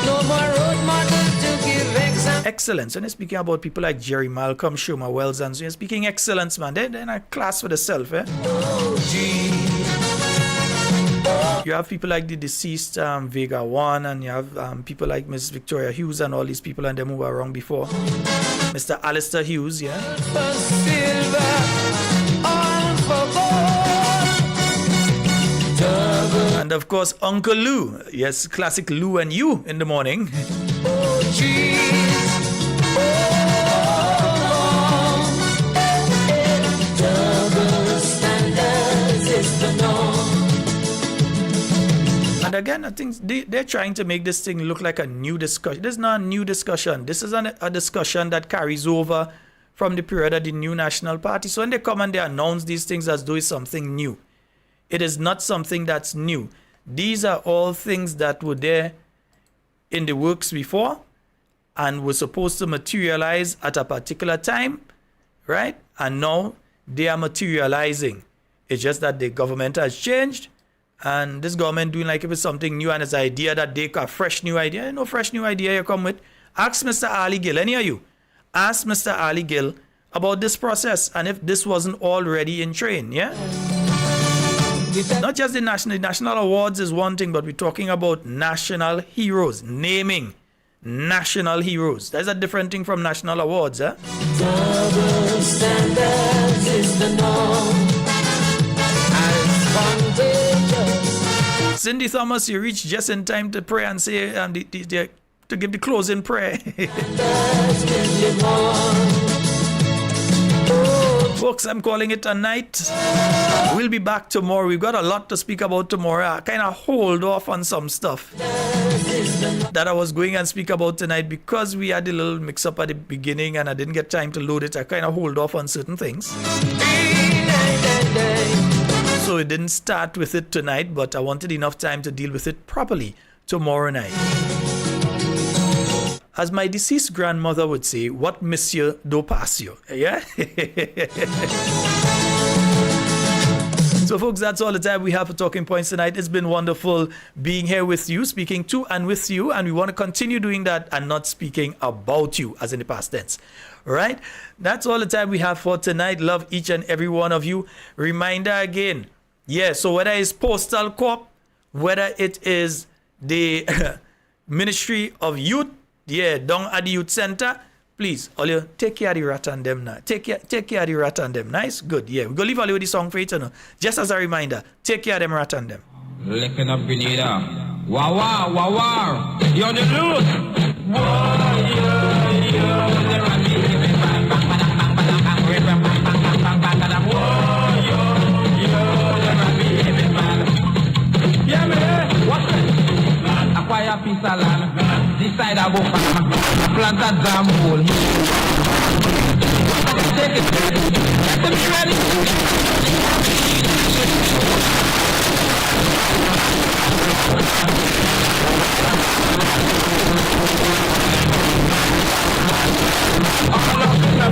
No more road models to give exam. Excellence. And you're speaking about people like Jerry Malcolm, Shoma Wells, and so you're speaking excellence, man. They're in a class for themselves, eh? Oh, gee. You have people like the deceased Vega One, and you have people like Miss Victoria Hughes and all these people and them who were wrong before. Mr. Alistair Hughes, yeah. For silver, all for gold. And of course, Uncle Lou. Yes, classic Lou and you in the morning. Oh, jeez. Oh, double standards is the norm. And again, I think they're trying to make this thing look like a new discussion. This is not a new discussion. This is a discussion that carries over from the period of the new National Party. So when they come and they announce these things as though it's something new, it is not something that's new. These are all things that were there in the works before and were supposed to materialize at a particular time, right? And now they are materializing. It's just that the government has changed. And this government doing like if it's something new and it's an idea that they got a fresh new idea. No fresh new idea you come with. Ask Mr. Ali Gill, any of you, ask Mr. Ali Gill about this process and if this wasn't already in train, yeah? Not just the national awards is one thing, but we're talking about national heroes, naming national heroes. That's a different thing from national awards, eh? Double standards is the norm. Cindy Thomas, you reached just in time to pray and say to give the closing prayer. Folks, I'm calling it a night. We'll be back tomorrow. We've got a lot to speak about tomorrow. I kind of hold off on some stuff that I was going and speak about tonight because we had a little mix up at the beginning and I didn't get time to load it. I kind of hold off on certain things. So it didn't start with it tonight, but I wanted enough time to deal with it properly tomorrow night. As my deceased grandmother would say, what monsieur do passio, yeah? So folks, that's all the time we have for Talking Points tonight. It's been wonderful being here with you, speaking to and with you, and we want to continue doing that and not speaking about you as in the past tense. All right? That's all the time we have for tonight. Love each and every one of you. Reminder again, yeah, so whether it's Postal Corp, whether it is the Ministry of Youth, yeah, down at the Youth Center, please, all you take care of the rat and them now. Take care of the rat and them. Nice? Good. Yeah, we're going to leave all with the song for you to know. Just as a reminder, take care of them rat and them. Licking up Grenada. Wow, wow, wow, wow. You're the loose. Whoa, yeah, man. What's that? Acquire a piece of land. Decide I go plant a damn hole. Take it. Get them ready. All up in the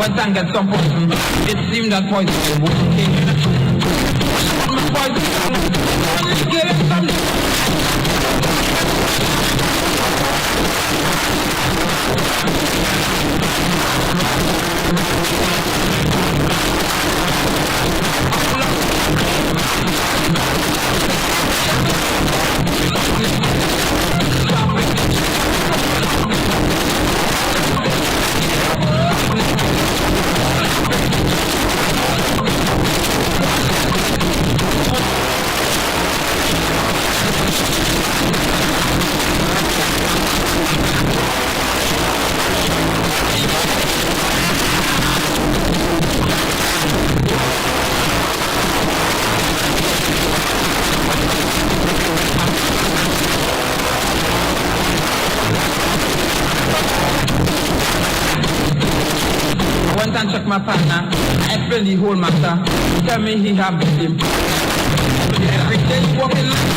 went and get some poison. It seemed that poison was working. Poison, give him some. I went and checked my partner. I explained the whole matter. He tell me he have beat him. Everything walking like